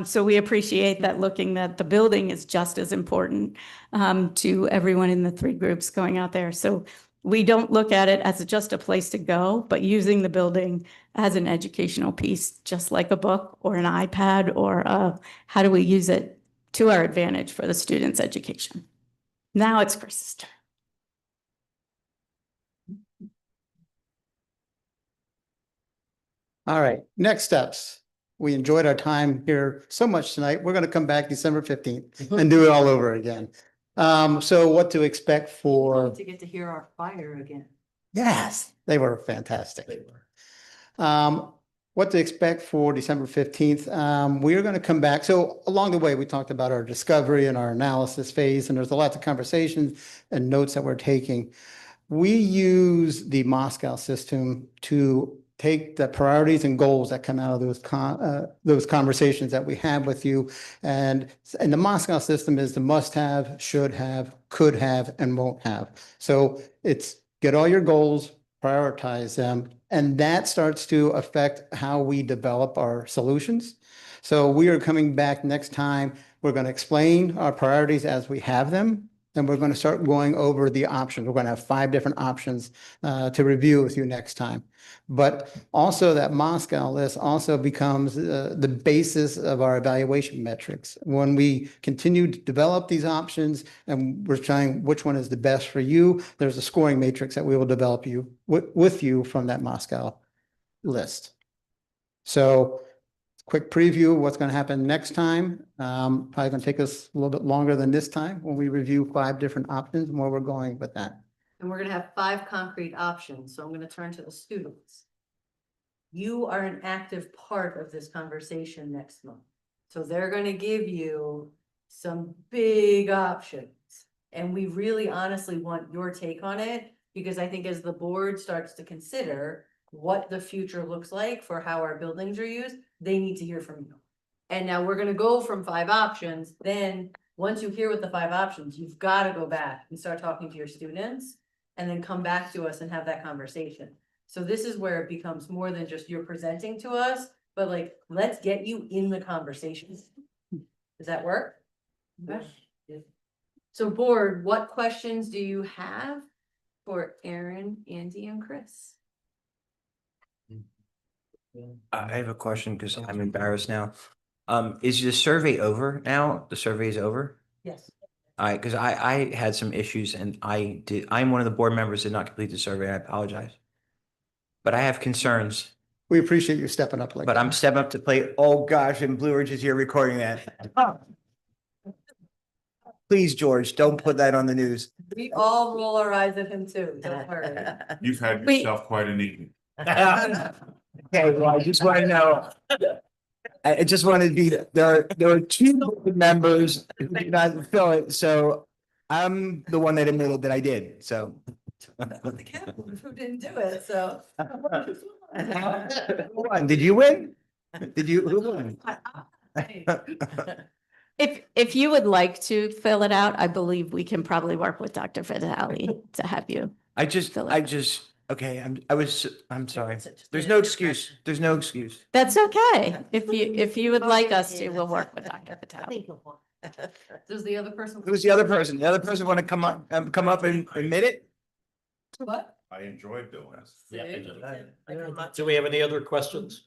So we appreciate that, looking that the building is just as important to everyone in the 3 groups going out there. So we don't look at it as just a place to go, but using the building as an educational piece, just like a book or an iPad, or how do we use it to our advantage for the students' education. Now it's Chris's turn. All right, next steps. We enjoyed our time here so much tonight. We're going to come back December 15th and do it all over again. So what to expect for? To get to hear our choir again. Yes, they were fantastic. They were. What to expect for December 15th. We are going to come back. So along the way, we talked about our discovery and our analysis phase, and there's a lot of conversations and notes that we're taking. We use the Moscow system to take the priorities and goals that come out of those conversations that we have with you. And the Moscow system is the must have, should have, could have, and won't have. So it's get all your goals, prioritize them, and that starts to affect how we develop our solutions. So we are coming back next time. We're going to explain our priorities as we have them, and we're going to start going over the options. We're going to have 5 different options to review with you next time. But also that Moscow list also becomes the basis of our evaluation metrics. When we continue to develop these options and we're trying which one is the best for you, there's a scoring matrix that we will develop with you from that Moscow list. So quick preview of what's going to happen next time. Probably going to take us a little bit longer than this time when we review 5 different options and where we're going with that. And we're gonna have 5 concrete options, so I'm gonna turn to the students. You are an active part of this conversation next month. So they're gonna give you some big options. And we really honestly want your take on it, because I think as the board starts to consider what the future looks like for how our buildings are used, they need to hear from you. And now we're gonna go from 5 options, then once you hear what the 5 options, you've gotta go back and start talking to your students. And then come back to us and have that conversation. So this is where it becomes more than just you're presenting to us, but like, let's get you in the conversation. Does that work? Okay. So board, what questions do you have for Aaron, Andy, and Chris? I have a question because I'm embarrassed now. Is the survey over now? The survey is over? Yes. Because I had some issues and I'm one of the board members that did not complete the survey. I apologize. But I have concerns, We appreciate you stepping up like but that. I'm stepping up to plate. Oh gosh, and Blue Ridge is here recording that. Please, George, don't put that on the news. We all roll our eyes at him too, don't worry. You've had Wait. yourself quite an evening. Okay, well, I just want to know. I just wanted to be, there are 2 board members who did not fill it, so I'm the one that admitted that I did, so. Who didn't do it, so. Who won? Did you win? Who won? If you would like to fill it out, I believe we can probably work with Dr. Vitale to have you. Okay, I'm sorry. There's no excuse. There's no excuse. That's okay. If you would like us to, we'll work with Dr. Vitale. Does the other person? Who's the other person? The other person want to come up and admit it? What? I enjoyed doing this. Do we have any other questions?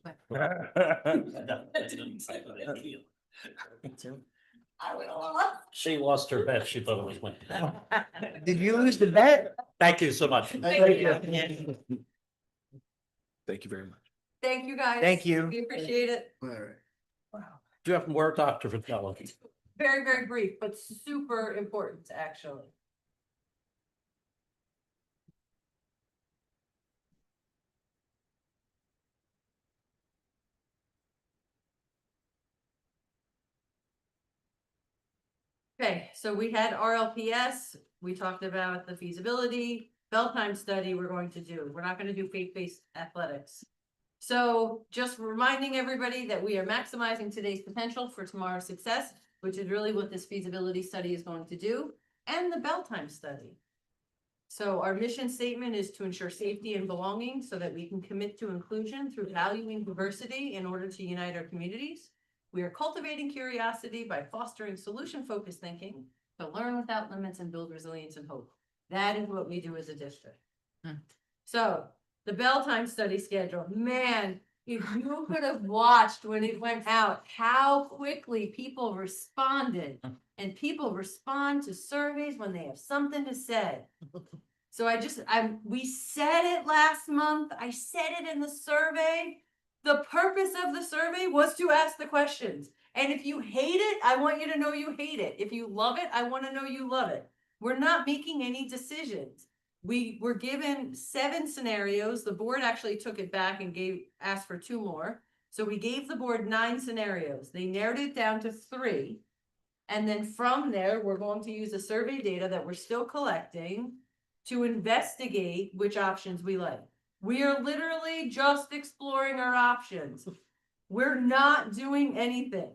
She lost her bet. She thought it was winning. Did you lose the bet? Thank you so much. Thank you. Thank you very much. Thank you, guys. Thank you. We appreciate it. All right. Do you have more, Dr. Vitale? Very, very brief, but super important, actually. Okay, so we had RLPS, we talked about the feasibility, bell time study we're going to do. We're not gonna do faith-based athletics. So just reminding everybody that we are maximizing today's potential for tomorrow's success, which is really what this feasibility study is going to do, and the bell time study. So our mission statement is to ensure safety and belonging so that we can commit to inclusion through valuing diversity in order to unite our communities. We are cultivating curiosity by fostering solution-focused thinking to learn without limits and build resilience and hope. That is what we do as a district. So the bell time study schedule, man, if you could have watched when it went out, how quickly people responded. And people respond to surveys when they have something to say. So we said it last month. I said it in the survey. The purpose of the survey was to ask the questions. And if you hate it, I want you to know you hate it. If you love it, I want to know you love it. We're not making any decisions. We were given 7 scenarios. The board actually took it back and asked for 2 more. So we gave the board 9 scenarios. They narrowed it down to 3. And then from there, we're going to use the survey data that we're still collecting to investigate which options we like. We are literally just exploring our options. We're not doing anything.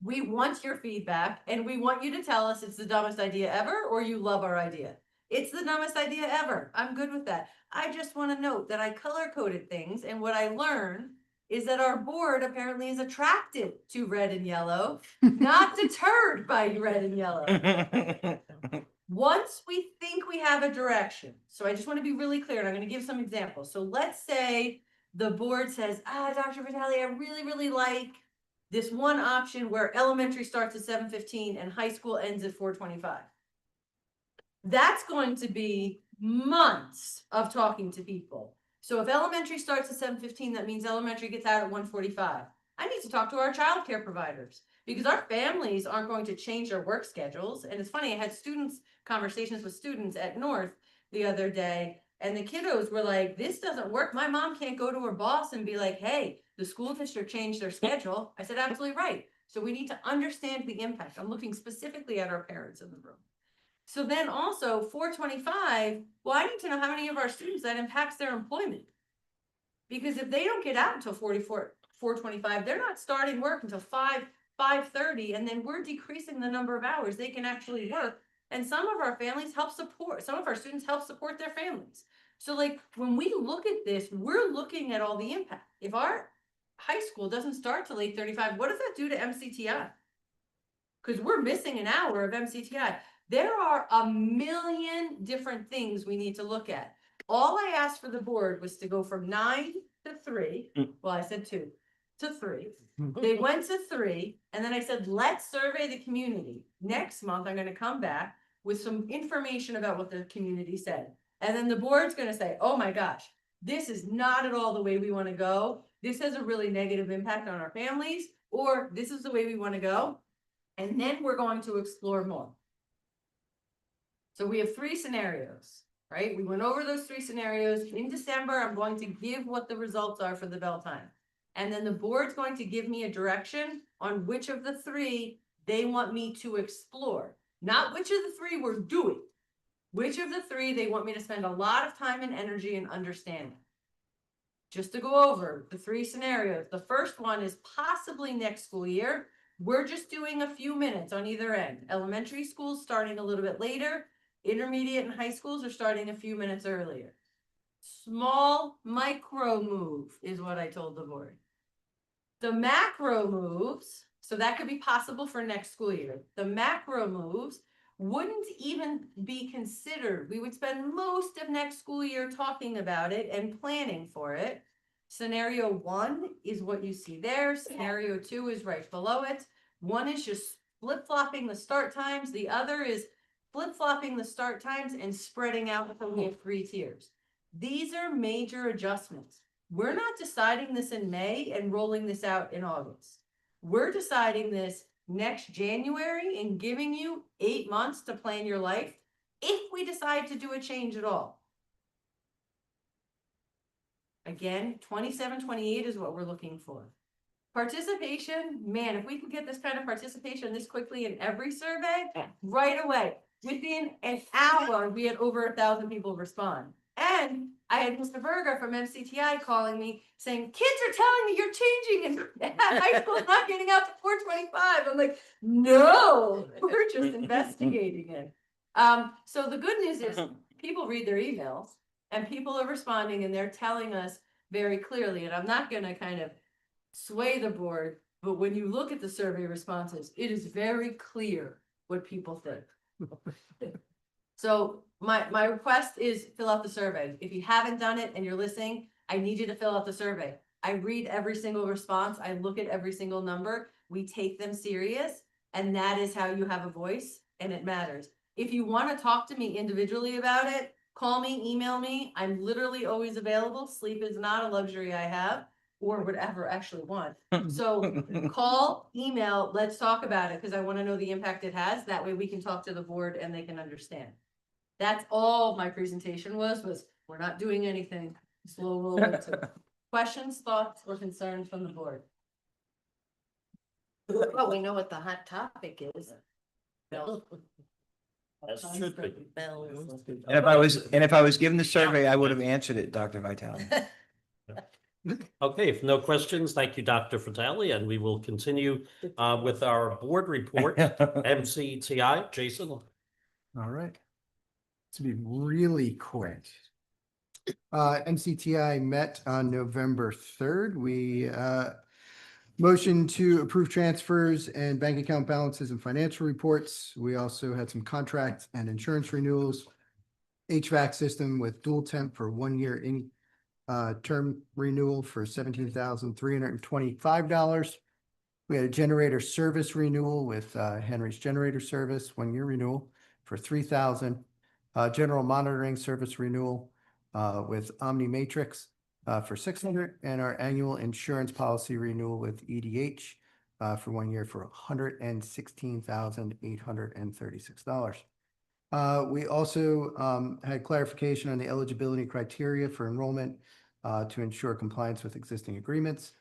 We want your feedback and we want you to tell us it's the dumbest idea ever or you love our idea. It's the dumbest idea ever. I'm good with that. I just want to note that I color coded things and what I learned is that our board apparently is attracted to red and yellow, not deterred by red and yellow. Once we think we have a direction, so I just want to be really clear and I'm going to give some examples. So let's say the board says, Dr. Vitale, I really like this one option where elementary starts at 7:15 and high school ends at 4:25. That's going to be months of talking to people. So if elementary starts at 7:15, that means elementary gets out at 1:45. I need to talk to our childcare providers because our families aren't going to change their work schedules. And it's funny, I had conversations with students at North the other day, and the kiddos were like, this doesn't work. My mom can't go to her boss and be like, hey, the school district changed their schedule. I said, absolutely right. So we need to understand the impact. I'm looking specifically at our parents in the room. So then also 4:25, well, I need to know how many of our students that impacts their employment. Because if they don't get out until 4:25, they're not starting work until 5:30, and then we're decreasing the number of hours they can actually work. And some of our students help support their families. So like when we look at this, we're looking at all the impact. If our high school doesn't start till 8:35, what does that do to MCTI? Because we're missing an hour of MCTI. There are a million different things we need to look at. All I asked for the board was to go from 9 to 3. Well, I said 2 to 3. They went to 3. And then I said, let's survey the community. Next month, I'm going to come back with some information about what the community said. And then the board's going to say, oh my gosh, this is not at all the way we want to go. This has a really negative impact on our families, or this is the way we want to go. And then we're going to explore more. So we have 3 scenarios, right? We went over those 3 scenarios. In December, I'm going to give what the results are for the bell time. And then the board's going to give me a direction on which of the 3 they want me to explore. Not which of the 3 we're doing. Which of the 3 they want me to spend a lot of time and energy in understanding. Just to go over the 3 scenarios. The first one is possibly next school year. We're just doing a few minutes on either end. Elementary schools starting a little bit later. Intermediate and high schools are starting a few minutes earlier. Small micro move is what I told the board. The macro moves, so that could be possible for next school year. The macro moves wouldn't even be considered. We would spend most of next school year talking about it and planning for it. Scenario 1 is what you see there. Scenario 2 is right below it. One is just flip-flopping the start times. The other is flip-flopping the start times and spreading out until we have 3 tiers. These are major adjustments. We're not deciding this in May and rolling this out in August. We're deciding this next January and giving you 8 months to plan your life if we decide to do a change at all. Again, 27, 28 is what we're looking for. Participation, man, if we could get this kind of participation this quickly in every survey, right away, within an hour, we had over 1,000 people respond. And I had Mr. Berger from MCTI calling me saying, kids are telling me you're changing and high school's not getting out to 4:25. I'm like, no, we're just investigating it. So the good news is people read their emails and people are responding and they're telling us very clearly, and I'm not going to kind of sway the board, but when you look at the survey responses, it is very clear what people think. So my request is fill out the survey. If you haven't done it and you're listening, I need you to fill out the survey. I read every single response. I look at every single number. We take them serious, and that is how you have a voice, and it matters. If you want to talk to me individually about it, call me, email me. I'm literally always available. Sleep is not a luxury I have or would ever actually want. So call, email, let's talk about it because I want to know the impact it has. That way we can talk to the board and they can understand. That's all my presentation was we're not doing anything. Slow roll into it. Questions, thoughts, or concerns from the board? Well, we know what the hot topic is. As should be. And if I was given the survey, I would have answered it, Dr. Vitale. Okay, if no questions, thank you, Dr. Vitale, and we will continue with our board report. MCTI, Jason. All right. To be really quick. MCTI met on November 3rd. We motioned to approve transfers and bank account balances and financial reports. We also had some contract and insurance renewals. HVAC system with dual temp for 1 year in term renewal for $17,325. We had a generator service renewal with Henry's Generator Service, 1 year renewal for $3,000. General monitoring service renewal with Omni Matrix for $600, and our annual insurance policy renewal with EDH for 1 year for $116,836. We also had clarification on the eligibility criteria for enrollment to ensure compliance with existing agreements.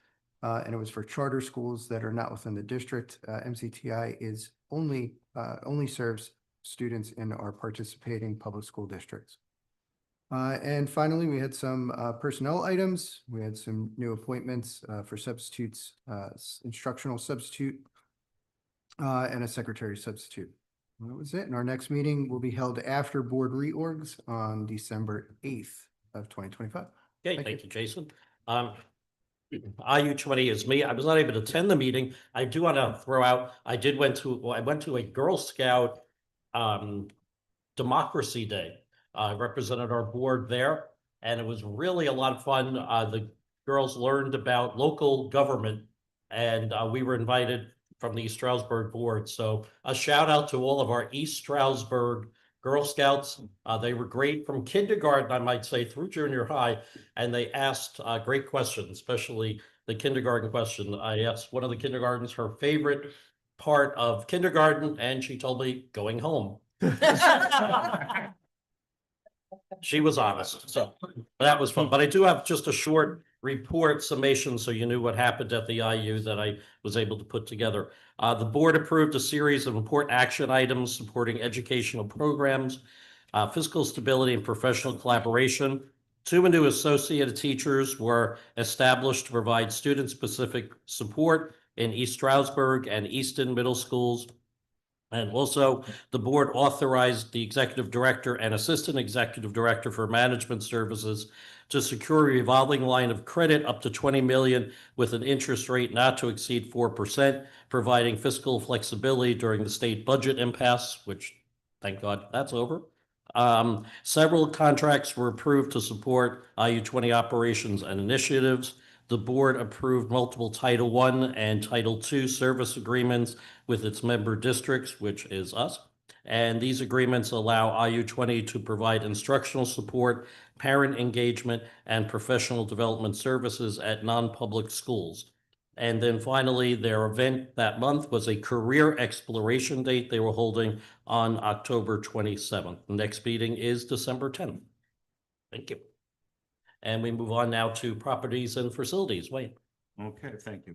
And it was for charter schools that are not within the district. MCTI is only serves students in our participating public school districts. And finally, we had some personnel items. We had some new appointments for substitutes, instructional substitute, and a secretary substitute. That was it. And our next meeting will be held after board reorgs on December 8th of 2025. Okay, thank you, Jason. IU20 is me. I was not able to attend the meeting. I do want to throw out, I went to a Girl Scout Democracy Day. I represented our board there, and it was really a lot of fun. The girls learned about local government, and we were invited from the East Stroudsburg board. So a shout out to all of our East Stroudsburg Girl Scouts. They were great from kindergarten, I might say, through junior high, and they asked great questions, especially the kindergarten question. I asked one of the kindergartens her favorite part of kindergarten, and she told me going home. She was honest, so that was fun. But I do have just a short report summation so you knew what happened at the IU that I was able to put together. The board approved a series of important action items supporting educational programs, fiscal stability and professional collaboration. 2 new associated teachers were established to provide student-specific support in East Stroudsburg and Easton Middle Schools. And also, the board authorized the executive director and assistant executive director for management services to secure a revolving line of credit up to $20 million with an interest rate not to exceed 4%, providing fiscal flexibility during the state budget impasse, which, thank God, that's over. Several contracts were approved to support IU20 operations and initiatives. The board approved multiple Title I and Title II service agreements with its member districts, which is us. And these agreements allow IU20 to provide instructional support, parent engagement, and professional development services at non-public schools. And then finally, their event that month was a career exploration date they were holding on October 27th. The next meeting is December 10th. Thank you. And we move on now to properties and facilities. Wayne. Okay, thank you.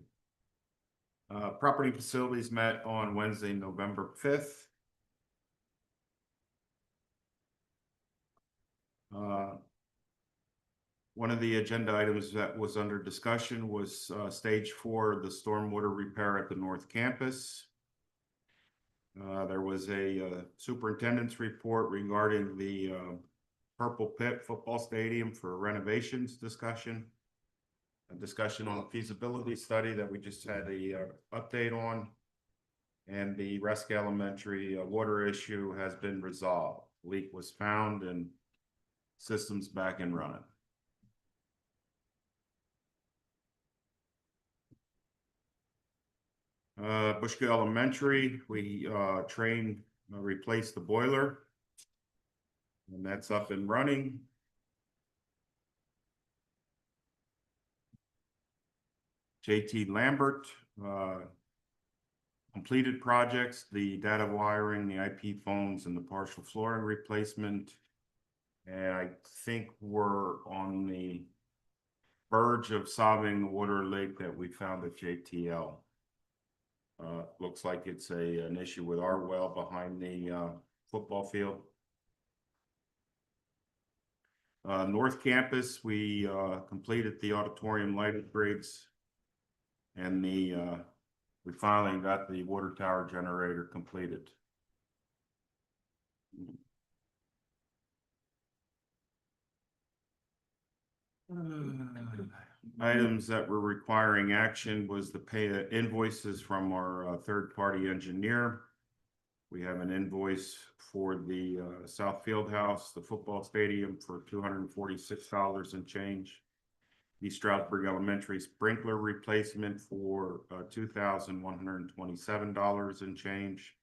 Property and facilities met on Wednesday, November 5th. One of the agenda items that was under discussion was stage 4 of the stormwater repair at the North Campus. There was a superintendent's report regarding the Purple Pit Football Stadium for renovations discussion. A discussion on a feasibility study that we just had a update on. And the Resk Elementary water issue has been resolved. Leak was found and systems back and running. Bushkill Elementary, we replaced the boiler. And that's up and running. JT Lambert, completed projects, the data wiring, the IP phones, and the partial flooring replacement. And I think we're on the verge of solving the water leak that we found at JTL. Looks like it's an issue with our well behind the football field. North Campus, we completed the auditorium light upgrades, and we finally got the water tower generator completed. Items that were requiring action was the pay invoices from our third-party engineer. We have an invoice for the South Field House, the football stadium, for $246 and change. The Stroudsburg Elementary sprinkler replacement for $2,127 and change.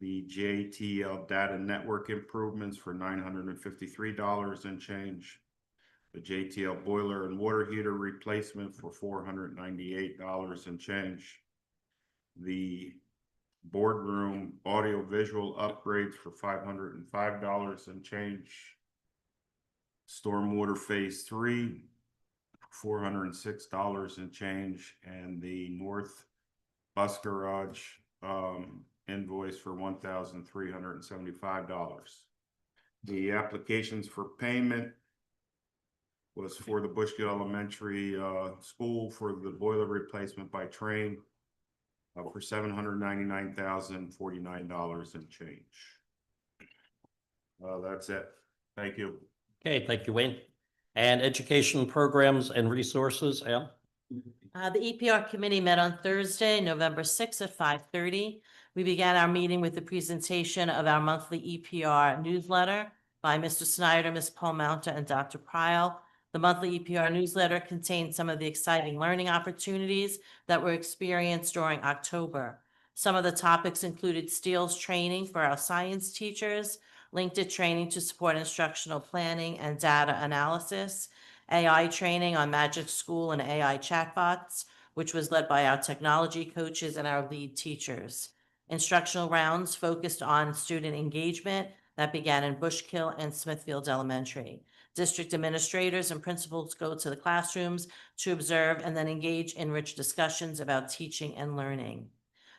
The JTL data network improvements for $953 and change. The JTL boiler and water heater replacement for $498 and change. The boardroom audio visual upgrades for $505 and change. Stormwater phase 3, $406 and change, and the North Bus Garage invoice for $1,375. The applications for payment was for the Bushkill Elementary School for the boiler replacement by train for $799,049 and change. That's it. Thank you. Okay, thank you, Wayne. And education programs and resources, Al? The EPR committee met on Thursday, November 6th at 5:30. We began our meeting with the presentation of our monthly EPR newsletter by Mr. Snyder, Ms. Palmounta, and Dr. Pyle. The monthly EPR newsletter contains some of the exciting learning opportunities that were experienced during October. Some of the topics included STEELS training for our science teachers, LinkedIn training to support instructional planning and data analysis, AI training on Magic School and AI chatbots, which was led by our technology coaches and our lead teachers. Instructional rounds focused on student engagement that began in Bushkill and Smithfield Elementary. District administrators and principals go to the classrooms to observe and then engage in rich discussions about teaching and learning.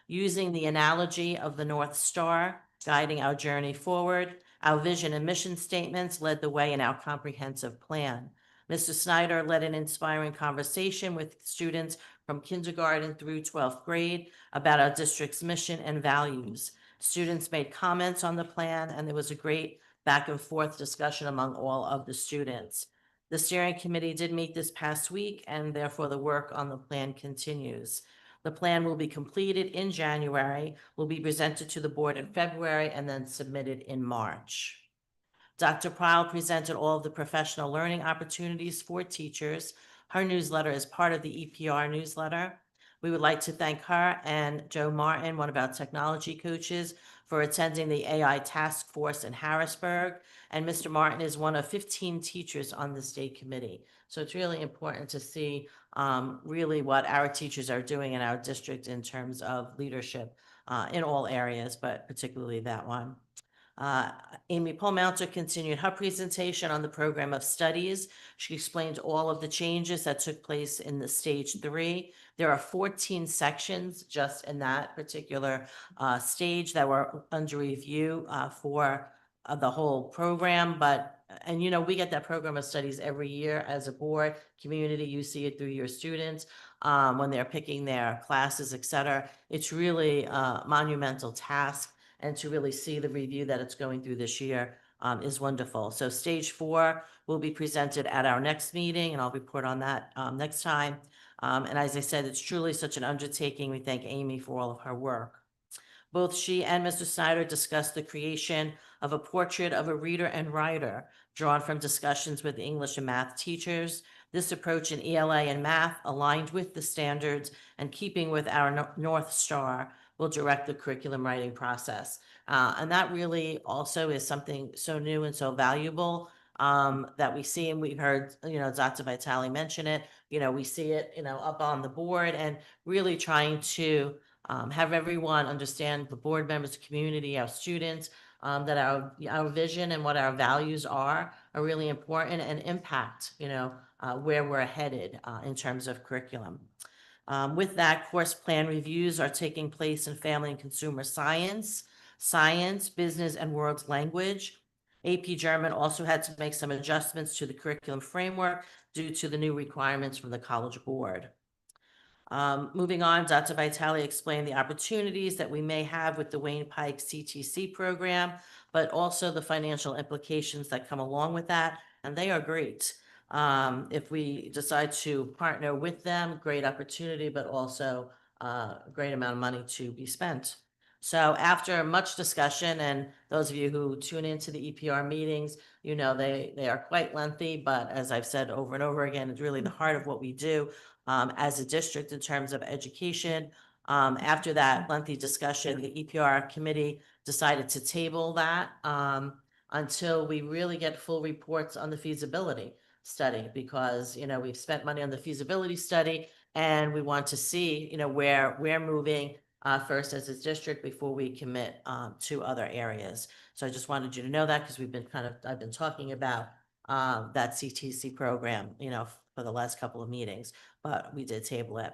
Using the analogy of the North Star guiding our journey forward, our vision and mission statements led the way in our comprehensive plan. Mr. Snyder led an inspiring conversation with students from kindergarten through 12th grade about our district's mission and values. Students made comments on the plan, and there was a great back and forth discussion among all of the students. The steering committee did meet this past week, and therefore the work on the plan continues. The plan will be completed in January, will be presented to the board in February, and then submitted in March. Dr. Pyle presented all of the professional learning opportunities for teachers. Her newsletter is part of the EPR newsletter. We would like to thank her and Joe Martin, one of our technology coaches, for attending the AI task force in Harrisburg. And Mr. Martin is one of 15 teachers on the state committee. So it's really important to see really what our teachers are doing in our district in terms of leadership in all areas, but particularly that one. Amy Palmounta continued her presentation on the program of studies. She explained all of the changes that took place in the stage 3. There are 14 sections just in that particular stage that were under review for the whole program. And you know, we get that program of studies every year as a board, community, you see it through your students when they're picking their classes, et cetera. It's really a monumental task. And to really see the review that it's going through this year is wonderful. So stage 4 will be presented at our next meeting, and I'll report on that next time. And as I said, it's truly such an undertaking. We thank Amy for all of her work. Both she and Mr. Snyder discussed the creation of a portrait of a reader and writer drawn from discussions with English and math teachers. This approach in ELA and math, aligned with the standards and keeping with our North Star, will direct the curriculum writing process. And that really also is something so new and so valuable that we see, and we've heard, you know, Dr. Vitale mention it, you know, we see it, you know, up on the board, and really trying to have everyone understand, the board members, the community, our students, that our vision and what our values are really important and impact, you know, where we're headed in terms of curriculum. With that, course plan reviews are taking place in family and consumer science. science, business, and world language. AP German also had to make some adjustments to the curriculum framework due to the new requirements from the College Board. Moving on, Dr. Vitale explained the opportunities that we may have with the Wayne Pike CTC program, but also the financial implications that come along with that, and they are great. If we decide to partner with them, great opportunity, but also a great amount of money to be spent. So after much discussion, and those of you who tune into the EPR meetings, you know they are quite lengthy, but as I've said over and over again, it's really the heart of what we do as a district in terms of education. After that lengthy discussion, the EPR committee decided to table that until we really get full reports on the feasibility study, because, you know, we've spent money on the feasibility study and we want to see, you know, where we're moving first as a district before we commit to other areas. So I just wanted you to know that, because I've been talking about that CTC program, you know, for the last couple of meetings, but we did table it.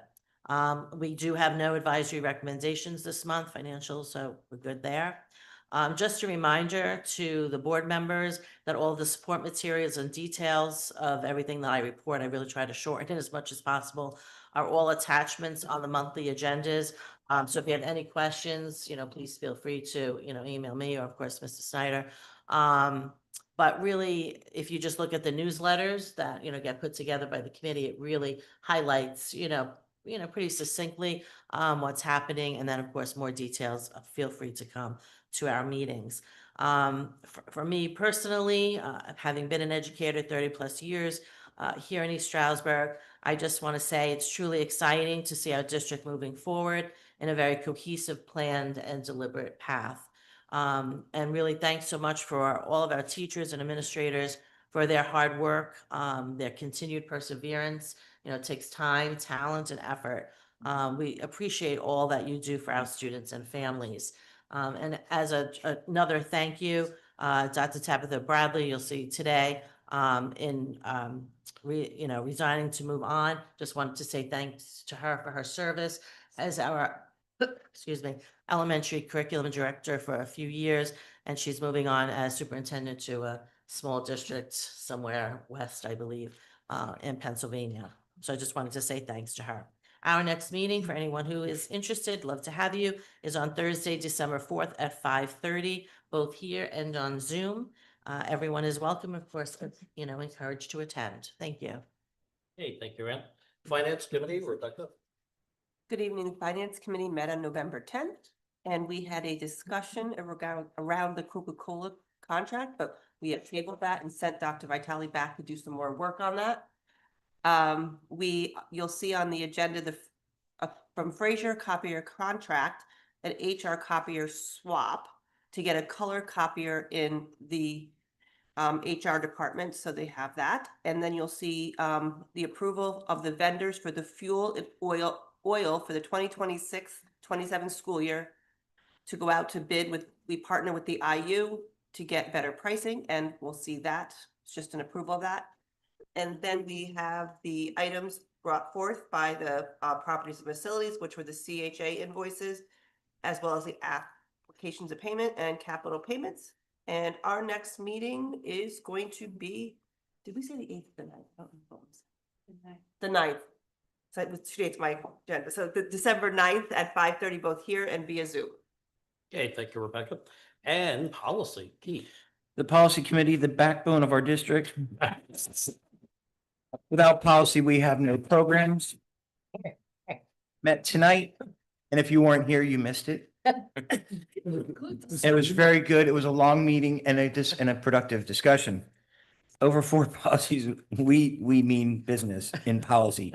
We do have no advisory recommendations this month, financial, so we're good there. Just a reminder to the board members that all the support materials and details of everything that I report, I really try to shorten it as much as possible, are all attachments on the monthly agendas. So if you have any questions, you know, please feel free to, you know, email me or of course, Mr. Snyder. But really, if you just look at the newsletters that, you know, get put together by the committee, it really highlights, you know, pretty succinctly what's happening. And then of course, more details, feel free to come to our meetings. For me personally, having been an educator 30 plus years here in East Stroudsburg, I just want to say it's truly exciting to see our district moving forward in a very cohesive, planned, and deliberate path. And really thanks so much for all of our teachers and administrators for their hard work, their continued perseverance. You know, it takes time, talent, and effort. We appreciate all that you do for our students and families. And as another thank you, Dr. Tabitha Bradley, you'll see today resigning to move on. Just wanted to say thanks to her for her service as our elementary curriculum director for a few years, and she's moving on as superintendent to a small district somewhere west, I believe, in Pennsylvania. So I just wanted to say thanks to her. Our next meeting, for anyone who is interested, love to have you, is on Thursday, December 4th at 5:30, both here and on Zoom. Everyone is welcome, of course, you know, encouraged to attend. Thank you. Hey, thank you, Ann. Finance Committee, Rebecca. Good evening. The Finance Committee met on November 10th, and we had a discussion around the Coca-Cola contract, but we have tabled that and sent Dr. Vitale back to do some more work on that. You'll see on the agenda from Fraser copier contract, an HR copier swap to get a color copier in the HR department, so they have that. And then you'll see the approval of the vendors for the fuel and oil for the 2026-27 school year to go out to bid with. We partner with the IU to get better pricing, and we'll see that. It's just an approval of that. And then we have the items brought forth by the properties and facilities, which were the CHA invoices, as well as the applications of payment and capital payments. And our next meeting is going to be, did we say the 8th or the 9th? Oh, what was it? The 9th. So it was 2 dates my agenda. So the December 9th at 5:30, both here and via Zoom. Okay, thank you, Rebecca. And policy, Keith. The policy committee, the backbone of our district. Without policy, we have no programs. Met tonight, and if you weren't here, you missed it. It was very good. It was a long meeting and a productive discussion. Over 4 policies, we mean business in policy.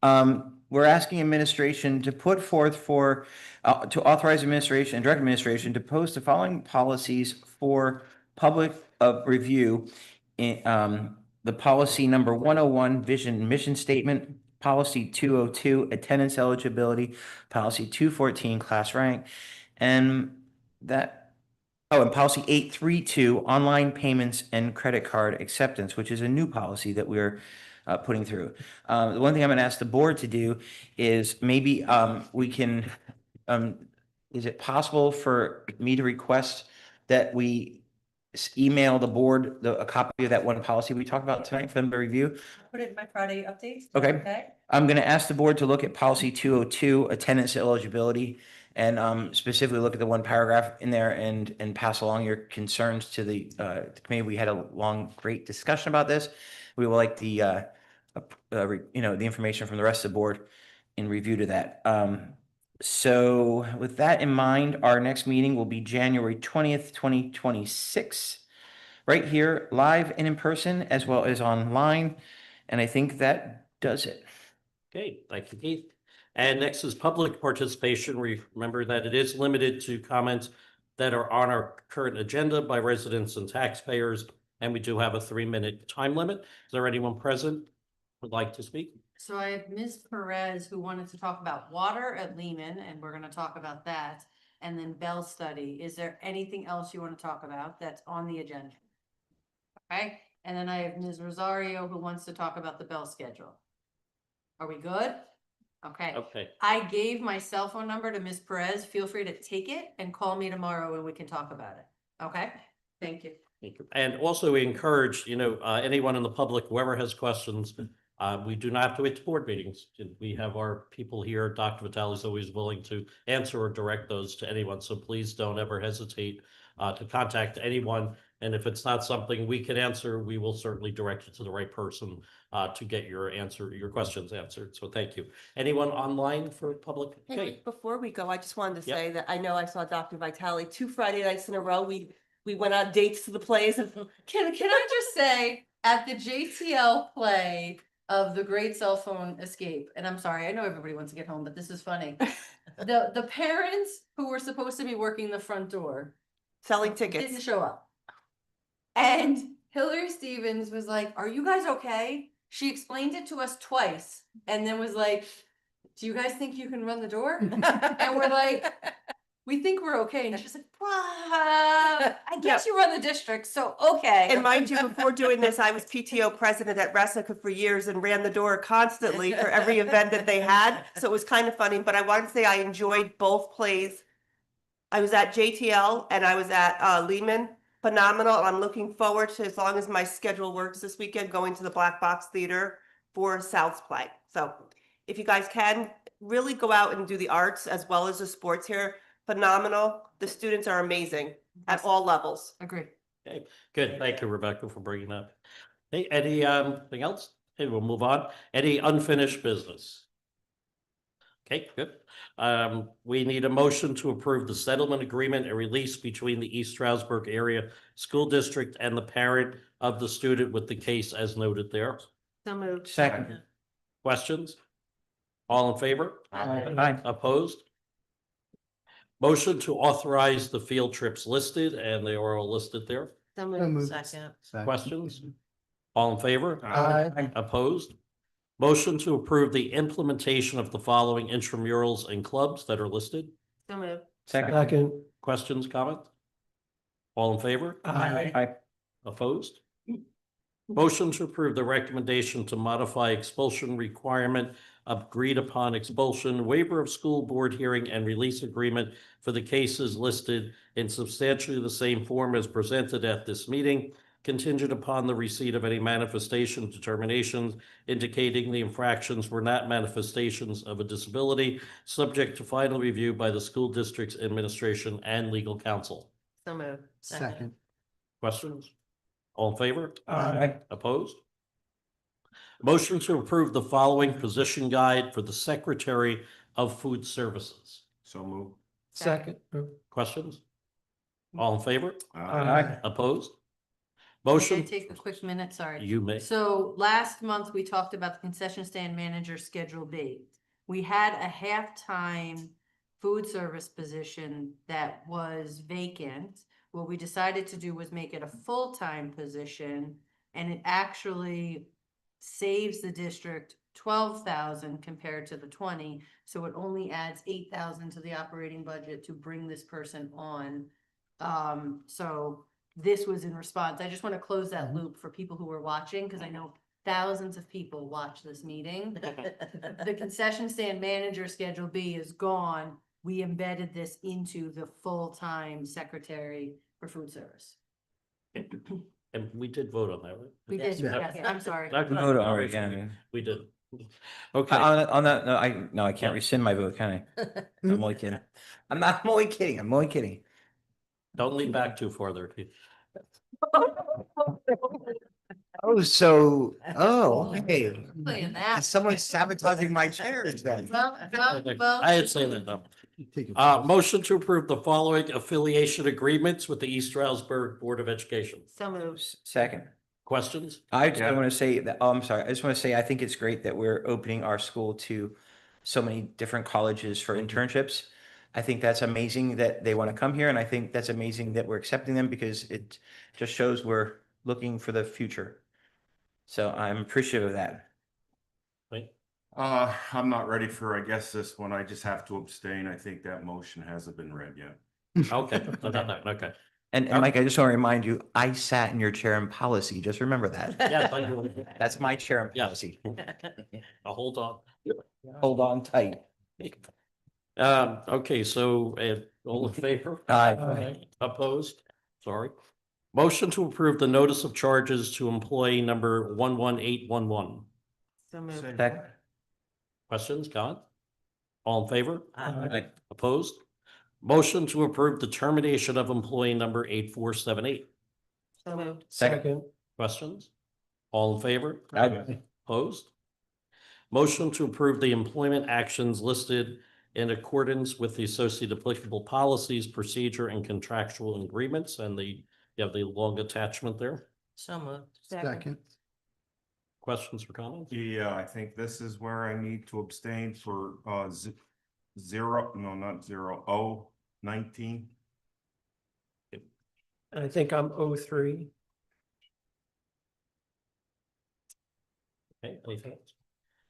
We're asking administration to put forth to authorize administration and direct administration to post the following policies for public review. The policy number 101, vision and mission statement, policy 202, attendance eligibility, policy 214, class rank, and policy 832, online payments and credit card acceptance, which is a new policy that we're putting through. The one thing I'm going to ask the board to do is maybe we can is it possible for me to request that we email the board a copy of that one policy we talked about tonight for them to review? Put it in my Friday updates. Okay. I'm going to ask the board to look at policy 202, attendance eligibility, and specifically look at the one paragraph in there and pass along your concerns to the committee. We had a long, great discussion about this. We would like the the information from the rest of the board in review to that. So with that in mind, our next meeting will be January 20th, 2026, right here, live and in person, as well as online. And I think that does it. Okay, thank you, Keith. And next is public participation. Remember that it is limited to comments that are on our current agenda by residents and taxpayers, and we do have a 3-minute time limit. Is there anyone present who would like to speak? So I have Ms. Perez who wanted to talk about water at Lehman, and we're gonna talk about that. And then Bell study. Is there anything else you want to talk about that's on the agenda? Okay, and then I have Ms. Rosario who wants to talk about the Bell schedule. Are we good? Okay. Okay. I gave my cell phone number to Ms. Perez. Feel free to take it and call me tomorrow and we can talk about it. Okay? Thank you. Thank you. And also we encourage, anyone in the public, whoever has questions, we do not have to wait to board meetings. We have our people here. Dr. Vitale is always willing to answer or direct those to anyone. So please don't ever hesitate to contact anyone. And if it's not something we can answer, we will certainly direct you to the right person to get your questions answered. So thank you. Anyone online for public? Hey, Okay. before we go, I just wanted to Yep. say that I know I saw Dr. Vitale 2 Friday nights in a row. We went on dates to the plays. Can I just say, at the JTL play of The Great Cell Phone Escape, and I'm sorry, I know everybody wants to get home, but this is funny. The parents who were supposed to be working the front door Selling tickets. didn't show up. And Hillary Stevens was like, "Are you guys okay?" She explained it to us twice and then was like, "Do you guys think you can run the door?" And we're like, "We think we're okay." And she's like, "I guess you run the district, so okay." And mind you, before doing this, I was PTO president at Resica for years and ran the door constantly for every event that they had. So it was kind of funny, but I wanted to say I enjoyed both plays. I was at JTL and I was at Lehman. Phenomenal. And I'm looking forward to, as long as my schedule works this weekend, going to the Black Box Theater for South's play. So if you guys can, really go out and do the arts as well as the sports here. Phenomenal. The students are amazing at all levels. Agree. Okay, good. Thank you, Rebecca, for bringing that. Hey, anything else? Okay, we'll move on. Any unfinished business? Okay, good. We need a motion to approve the settlement agreement and release between the East Stroudsburg Area School District and the parent of the student with the case as noted there. So moved. Second. Questions? All in favor? Aye. Opposed? Motion to authorize the field trips listed, and they are all listed there. So So moved. Second. Questions? All in favor? Aye. Opposed? Motion to approve the implementation of the following intramurals and clubs that are listed. So moved. Second. Questions, comments? All in favor? Aye. Opposed? Motion to approve the recommendation to modify expulsion requirement, agreed upon expulsion, waiver of school board hearing, and release agreement for the cases listed in substantially the same form as presented at this meeting, contingent upon the receipt of any manifestation determinations indicating the infractions were not manifestations of a disability, subject to final review by the school district's administration and legal counsel. So moved. Second. Questions? All in favor? Aye. Opposed? Motion to approve the following position guide for the Secretary of Food Services. So move. Second. Questions? All in favor? Aye. Opposed? Can I Motion, take a quick minute? Sorry. you may. So last month, we talked about the concession stand manager Schedule B. We had a half-time food service position that was vacant. What we decided to do was make it a full-time position, and it actually saves the district 12,000 compared to the 20. So it only adds 8,000 to the operating budget to bring this person on. So this was in response. I just want to close that loop for people who are watching, because I know thousands of people watch this meeting. The concession stand manager Schedule B is gone. we embedded this into the full-time secretary for food service. And we did vote on that, right? We did, Yeah. yes, I'm sorry. Not- We voted already, yeah. We did. Okay. On that, no, I can't rescind my vote, can I? I'm only kidding. I'm only kidding. I'm only kidding. Don't lean back too far there, Keith. Oh, so, okay. Playing that. Someone's sabotaging my chairs then. Well, I had said that, no. Take it. Motion to approve the following affiliation agreements with the East Stroudsburg Board of Education. so moved. Second. Questions? I just want to say that, oh, I'm sorry. I just want to say, I think it's great that we're opening our school to so many different colleges for internships. I think that's amazing that they want to come here, and I think that's amazing that we're accepting them because it just shows we're looking for the future. So I'm appreciative of that. Right. I'm not ready for, I guess, this one. I just have to abstain. I think that motion hasn't been read yet. Okay, okay. And Mike, I just want to remind you, I sat in your chair in policy. Just remember that. Yeah, thank you. That's my chair in Yeah. policy. Hold on. Hold on tight. Okay, so all in favor? Aye. Opposed? Sorry. Motion to approve the notice of charges to employee number 11811. So moved. Second. Questions, comments? All in favor? Aye. Opposed? Motion to approve the termination of employee number 8478. So moved. Second. Questions? All in favor? Aye. Opposed? Motion to approve the employment actions listed in accordance with the associated applicable policies, procedure, and contractual agreements, and you have the long attachment there. So moved. Second. Questions or comments? Yeah, I think this is where I need to abstain for, zero, no, not zero, 019. I think I'm 03. Okay, anything else?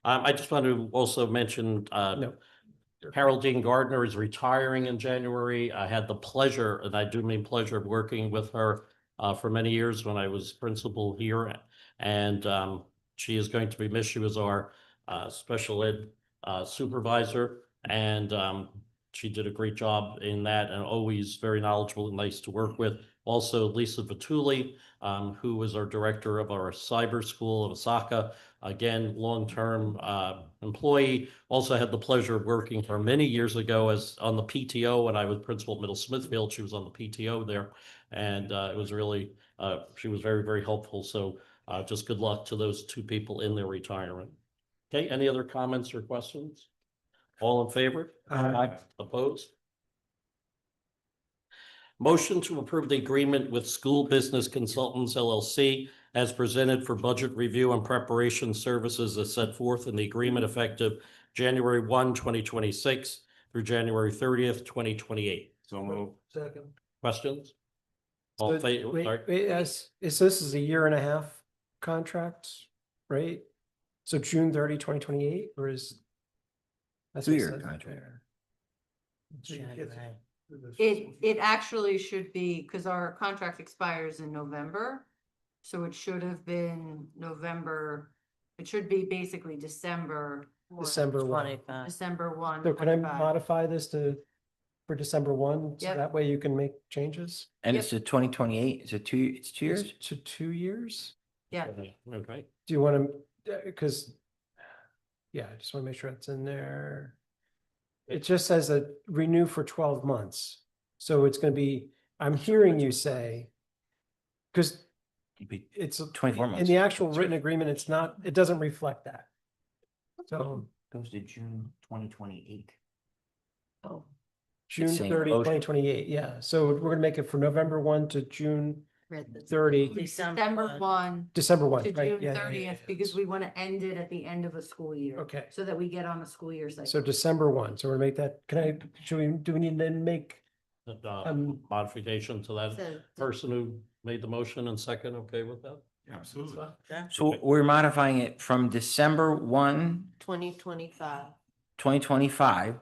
I just want to also mention, No. Carol Dean Gardner is retiring in January. I had the pleasure, and I do mean pleasure, of working with her for many years when I was principal here. And she is going to be missed. She was our special ed supervisor, and she did a great job in that and always very knowledgeable and nice to work with. Also, Lisa Vituli, who was our director of our cyber school of Osaka. Again, long-term employee. Also had the pleasure of working for many years ago as on the PTO when I was principal at Middle Smithfield. She was on the PTO there, and it was really she was very, very helpful. So just good luck to those two people in their retirement. Okay, any other comments or questions? All in favor? Aye. Opposed? Motion to approve the agreement with School Business Consultants LLC as presented for budget review and preparation services as set forth in the agreement effective January 1, 2026 through January 30th, 2028. So move. Second. Questions? All in favor? Sorry. Wait, this is a year and a half contract, right? So June 30, 2028, or is? That's what it 2-year says. contract. It actually should be, because our contract expires in November. So it should have been November, it should be basically December. December 1. 25. December 1. So can I 25. modify this for December 1? So Yep. that way you can make changes? And it's a 2028. It's 2 years? It's to 2 years? Yeah, Okay. Do you want to, because, yeah, I just want to make sure it's in there. It just says that renew for 12 months. So it's going to be, I'm hearing you say, because it's 24 in months. the actual written agreement, it's not, it doesn't reflect that. So Goes to June 2028. oh, June saying 30, motion. 2028, yeah. So we're going to make it from November 1 to June read this. 30, December 1 December 1, to right? June Yeah, yeah, 30th, yeah. because we want to end it at the end of a school year. Okay. So that we get on the school year cycle. So December 1, so we're gonna make that, do we need to make, Modification to that So- person who made the motion and second, okay with that? Absolutely. So we're modifying it from December 1, 2025. 2025,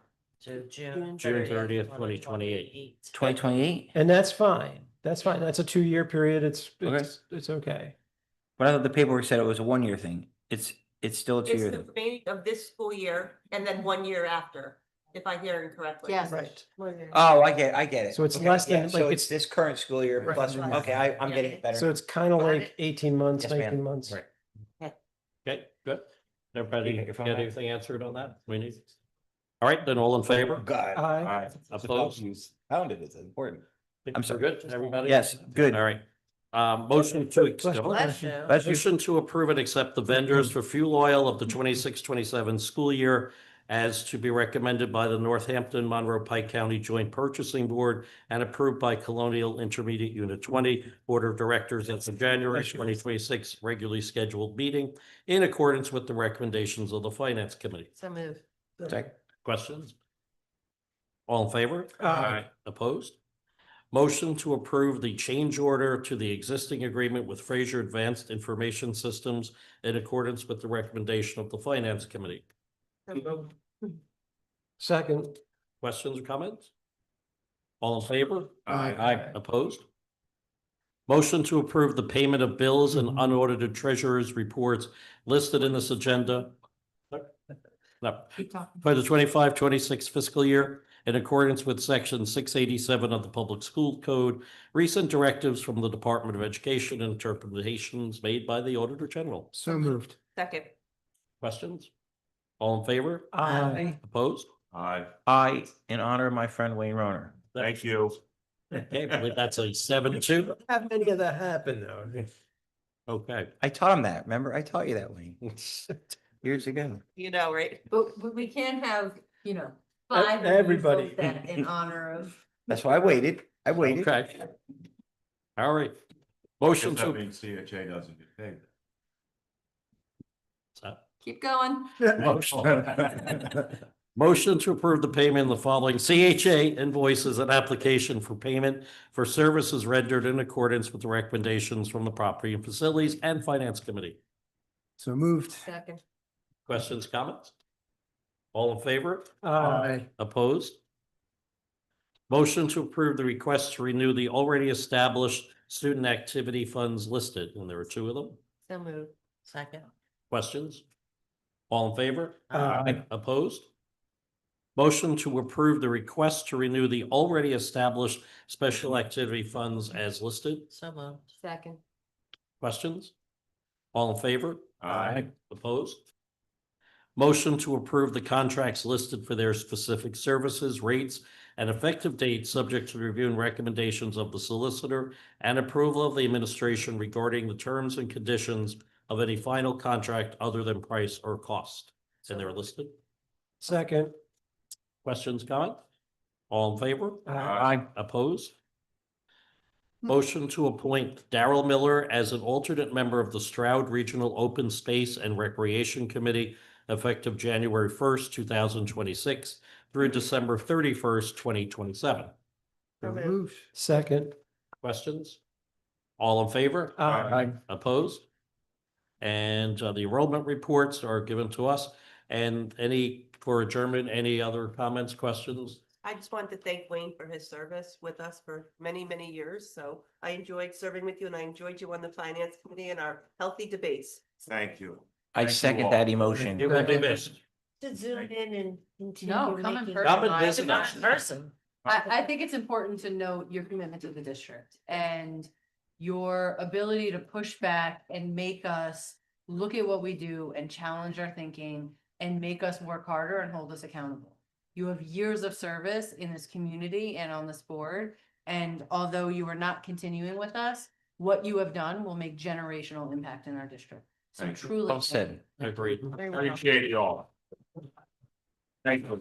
To June June 30th, 2028. 2028? and that's fine, that's fine, that's a 2-year period, it's okay. But I thought the paperwork said it was a 1-year thing. It's still a 2-year It's thing. the beginning of this school year and then 1 year after. if I hear incorrectly. Yes. Right. Oh, I get it. So it's Okay, less than, yeah, so like, it's this current school year Right. plus, Right. okay, I'm getting it better. So it's kind of Got like it. 18 months, Yes, ma'am. 19 months. Right. Okay, good. Everybody You got your phone get back? anything answered on that? We need. All right, then all in favor? God. Aye. Opposed? Found it is important. I'm We're sorry. good, everybody? Yes, good. All right. Motion to. Bless you. Bless you. Motion to approve and accept the vendors for fuel oil of the 26-27 school year as to be recommended by the Northampton Monroe Pike County Joint Purchasing Board and approved by Colonial Intermediate Unit 20 Board of Directors at the January 2026 regularly scheduled meeting in accordance with the recommendations of the Finance Committee. So move. Second. Questions? All in favor? Aye. Opposed? Motion to approve the change order to the existing agreement with Fraser Advanced Information Systems in accordance with the recommendation of the Finance Committee. Second. Questions or comments? All in favor? Aye. Opposed? Motion to approve the payment of bills and unaudited treasurer's reports listed in this agenda. No, for the 25-26 fiscal year in accordance with section 687 of the Public School Code, recent directives from the Department of Education and interpretations made by the Auditor General. So moved. Second. Questions? All in favor? Aye. Opposed? I, in honor of my friend Wayne Roner. Thank you. Okay, I believe that's a 7-2. How many of that happen though? Okay. I taught him that, remember? I taught you that, Wayne. Years ago. You know, right? But we can't have, five of you Everybody. folk that in honor of. That's why I waited. I waited. Okay. All right. Motion to. CHA doesn't get paid. Keep going. Motion to approve the payment of the following CHA invoices and application for payment for services rendered in accordance with the recommendations from the Property and Facilities and Finance Committee. So moved. Second. Questions, comments? All in favor? Aye. Opposed? Motion to approve the request to renew the already established student activity funds listed, and there are two of them. So move. Second. Questions? All in favor? Aye. Opposed? Motion to approve the request to renew the already established special activity funds as listed. So moved. Second. Questions? All in favor? Aye. Opposed? Motion to approve the contracts listed for their specific services, rates, and effective dates, subject to the review and recommendations of the solicitor and approval of the administration regarding the terms and conditions of any final contract other than price or cost. And they're listed. Second. Questions, comment? All in favor? Aye. Opposed? Motion to appoint Darrell Miller as an alternate member of the Stroud Regional Open Space and Recreation Committee effective January 1st, 2026 through December 31st, 2027. So moved. Second. Questions? All in favor? Aye. Opposed? And the enrollment reports are given to us. And for adjournment, any other comments, questions? I just wanted to thank Wayne for his service with us for many, many years. So I enjoyed serving with you and I enjoyed you on the finance committee and our healthy debates. Thank you. I Thank you second all. that emotion. It will be missed. To zoom in and continue. No, come in making- person. Come and Guys. visit us. Person. I think it's important to note your commitment to the district and your ability to push back and make us look at what we do and challenge our thinking and make us work harder and hold us accountable. You have years of service in this community and on this board. And although you are not continuing with us, what you have done will make generational impact in our district. So Thank you. truly. Well said. Agreed. Very well. Appreciate you all. Thank you.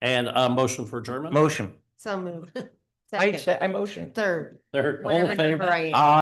And motion for adjournment? Motion. So moved. I Second, said, I motion. third. Third, all whatever in favor? number I am.